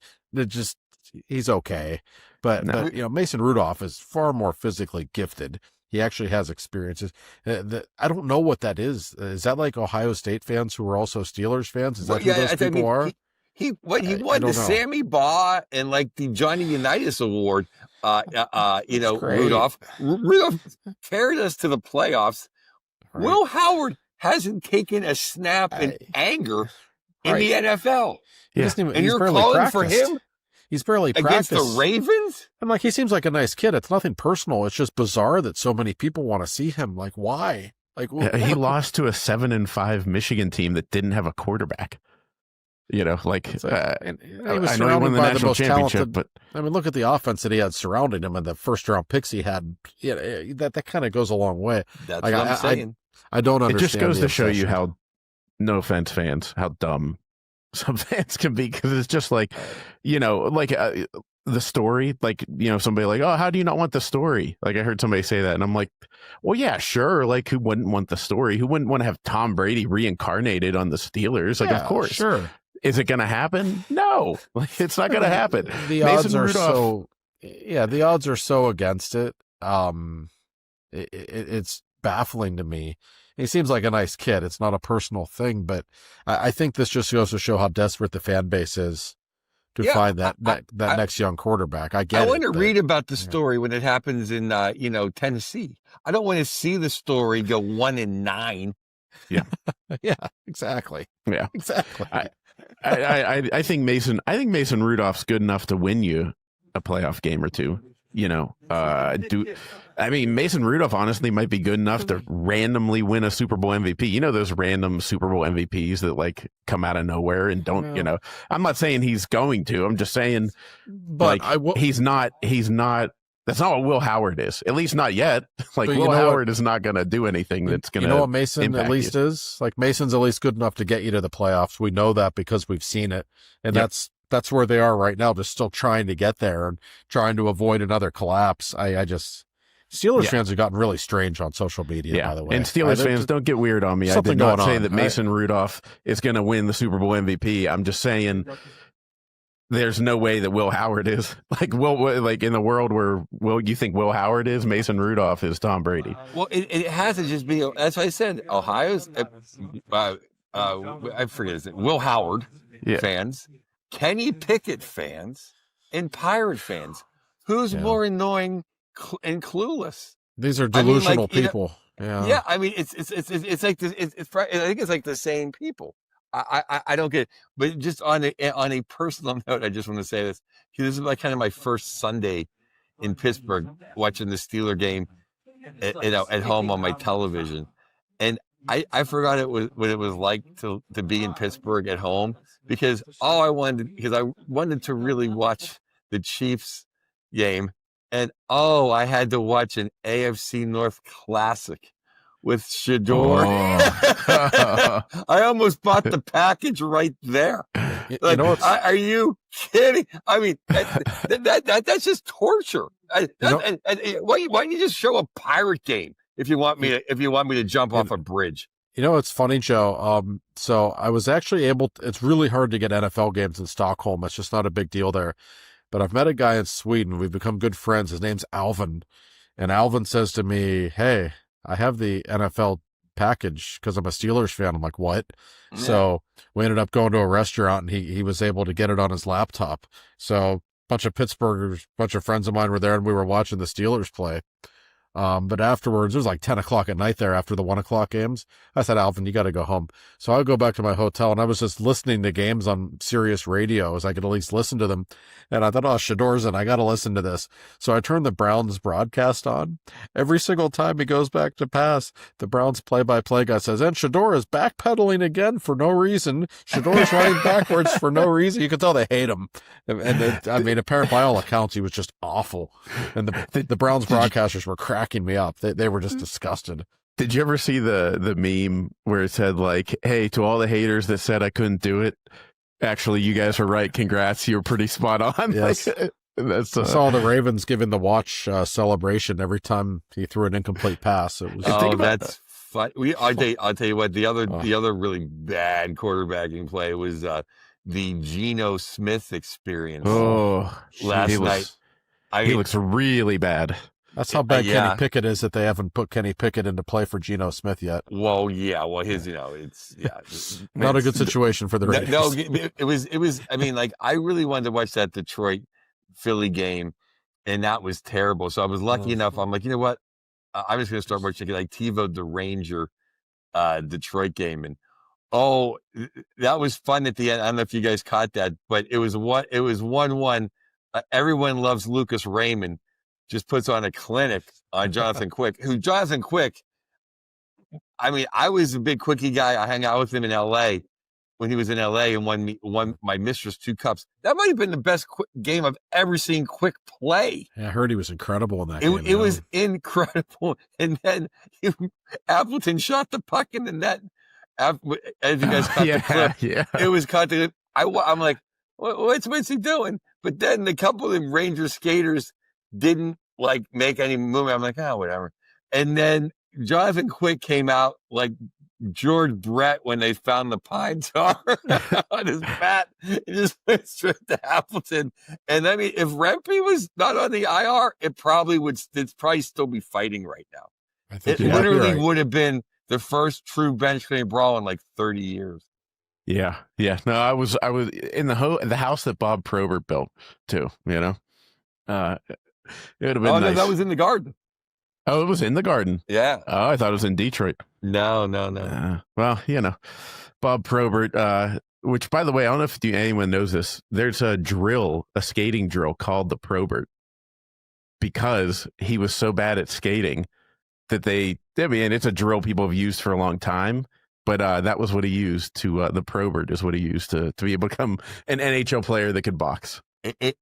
he's okay. But you know, Mason Rudolph is far more physically gifted. He actually has experiences. I don't know what that is. Is that like Ohio State fans who are also Steelers fans? Is that who those people are? He won the Sammy Baugh and like the Johnny Unitas Award. You know, Rudolph carried us to the playoffs. Right. Will Howard hasn't taken a snap in anger in the NFL. Yeah. And you're calling for him? He's barely against practiced. The Ravens? I'm like, he seems like a nice kid. It's nothing personal. It's just bizarre that so many people want to see him. Like, why? Like, he lost to a 7-5 Michigan team that didn't have a quarterback. You know, like, and he was I know he won the national championship, but I mean, look at the offense that he had surrounding him and the 1st-round picks he had. Yeah, that kind of goes a long way. That's what I'm saying. I don't understand. It just goes to show you how, no offense, fans, how dumb some fans can be, because it's just like, you know, like the story, like, you know, somebody like, oh, how do you not want the story? Like, I heard somebody say that, and I'm like, well, yeah, sure. Like, who wouldn't want the story? Who wouldn't want to have Tom Brady reincarnated on the Steelers? Like, of course, sure. Is it going to happen? No, like, it's not going to happen. The odds are the odds are so against it. It's baffling to me. He seems like a nice kid. It's not a personal thing, but I think this just goes to show how desperate the fan base is to find that next young quarterback. I want to read about the story when it happens in Tennessee. I don't want to see the story go 1-9. Yeah, yeah, exactly. Yeah, exactly. I think Mason Rudolph's good enough to win you a playoff game or two. You know, I mean, Mason Rudolph honestly might be good enough to randomly win a Super Bowl MVP. You know, those random Super Bowl MVPs that like come out of nowhere and don't, you know, I'm not saying he's going to, I'm just saying, but like, he's not, that's not what Will Howard is, at least not yet. Like, Will Howard is not going to do anything that's going to, you know what Mason at least is? Like, Mason's at least good enough to get you to the playoffs. We know that because we've seen it. And that's where they are right now, just still trying to get there and trying to avoid another collapse. Steelers fans have gotten really strange on social media, by the way. And Steelers fans, don't get weird on me. I did not say that Mason Rudolph is going to win the Super Bowl MVP. I'm just saying there's no way that Will Howard is. Like, like in the world where you think Will Howard is, Mason Rudolph is Tom Brady. Well, it has to just be, that's why I said Ohio's, I forget his name, Will Howard fans, Kenny Pickett fans, and Pirate fans. Who's more annoying and clueless? These are delusional people. Yeah, I mean, it's like this. I think it's like the same people. I don't get it. But just on a personal note, I just want to say this. This is like kind of my first Sunday in Pittsburgh, watching the Steeler game, at home on my television, and I forgot what it was like to be in Pittsburgh at home, because I wanted to really watch the Chiefs game, and I had to watch an AFC North classic with Shador. Oh. I almost bought the package right there. Like, are you kidding? I mean, that's just torture. Why don't you just show a pirate game if you want me to jump off a bridge? You know, it's funny, Joe. So I was actually it's really hard to get NFL games in Stockholm. It's just not a big deal there. But I've met a guy in Sweden. We've become good friends. His name's Alvin. And Alvin says to me, hey, I have the NFL package because I'm a Steelers fan. I'm like, what? Yeah. So we ended up going to a restaurant, and he was able to get it on his laptop. So bunch of friends of mine were there, and we were watching the Steelers play. But afterwards, it was like 10 o'clock at night there after the 1 o'clock games. I said, Alvin, you got to go home. So I go back to my hotel, and I was just listening to games on Sirius radio as I could at least listen to them. And I thought, oh, Shador's in. I got to listen to this. So I turned the Browns broadcast on. Every single time he goes back to pass, the Browns play-by-play guy says, and Shador is backpedaling again for no reason. Shador's running backwards for no reason. You can tell they hate him. And I mean, apparently, by all accounts, he was just awful. And the Browns broadcasters were cracking me up. They were just disgusted. Did you ever see the meme where it said like, hey, to all the haters that said I couldn't do it, actually you guys were right, congrats, you were pretty spot on. Yes. Like, that's I saw the Ravens giving the watch celebration every time he threw an incomplete pass. It was that's fun. I'll tell you what, the other really bad quarterbacking play was the Geno Smith experience last night. He looks really bad. That's how bad Kenny Pickett is that they haven't put Kenny Pickett into play for Geno Smith yet. Well, yeah. Well, it's not a good situation for the Raiders. No, it was. I mean, like I really wanted to watch that Detroit Philly game, and that was terrible. So I was lucky enough. I'm like, you know what? I'm just going to start watching like TiVo the Ranger Detroit game, and that was fun at the end. I don't know if you guys caught that, but it was 1-1. Everyone loves Lucas Raymond. Just puts on a clinic on Jonathan Quick, I mean, I was a big Quickie guy. I hung out with him in L.A. when he was in L.A. and won my mistress 2 cups. That might have been the best game I've ever seen Quick play. Yeah, I heard he was incredible in that game. It was incredible. And then Appleton shot the puck in the net. As you guys caught the clip, it was caught the I'm like, what's he doing? But then the couple of them Ranger skaters didn't like make any movement. I'm like, whatever. And then Jonathan Quick came out like George Brett when they found the pine tar on his bat. He just went straight to Appleton. And I mean, if Rempe was not on the IR, it'd probably still be fighting right now. I think it literally would have been the first true bench clearing brawl in like 30 years. Yeah. No, I was in the house that Bob Probert built too. You know, it would have been nice. No, that was in the Garden. Oh, it was in the Garden. Yeah. Oh, I thought it was in Detroit. No. Well, you know, Bob Probert, which, by the way, I don't know if anyone knows this. There's a skating drill called the Probert because he was so bad at skating that it's a drill people have used for a long time. But that was what he used to the Probert is what he used to be able to become an NHL player that could box.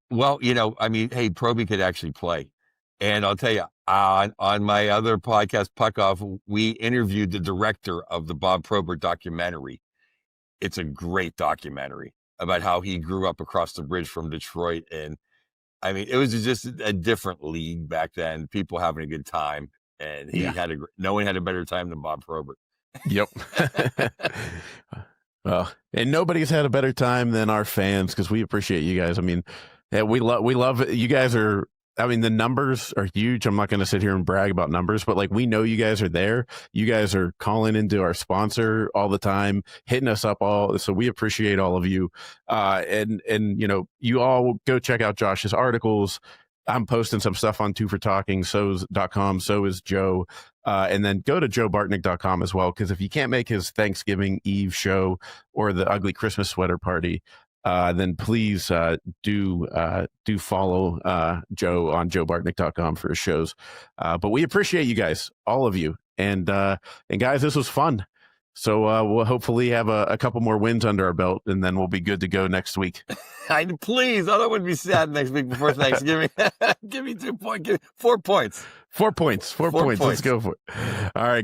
Well, you know, I mean, hey, Proby could actually play. And I'll tell you, on my other podcast, Puck Off, we interviewed the director of the Bob Probert documentary. It's a great documentary about how he grew up across the bridge from Detroit. And I mean, it was just a different league back then, people having a good time. And no one had a better time than Bob Probert. Yep. Well, and nobody's had a better time than our fans because we appreciate you guys. I mean, we love it. You guys are. I mean, the numbers are huge. I'm not going to sit here and brag about numbers, but like we know you guys are there. You guys are calling into our sponsor all the time, hitting us up all. So we appreciate all of you. And you know, you all go check out Josh's articles. I'm posting some stuff on 2fortalking.com. So is Joe. And then go to joebartnick.com as well. Because if you can't make his Thanksgiving Eve show or the ugly Christmas sweater party, then please do follow Joe on joebartnick.com for his shows. But we appreciate you guys, all of you. And guys, this was fun. So we'll hopefully have a couple more wins under our belt, and then we'll be good to go next week. Please, I don't want to be sad next week before Thanksgiving. Give me 2 points. 4 points. 4 points. 4 points. Let's go for it. All right.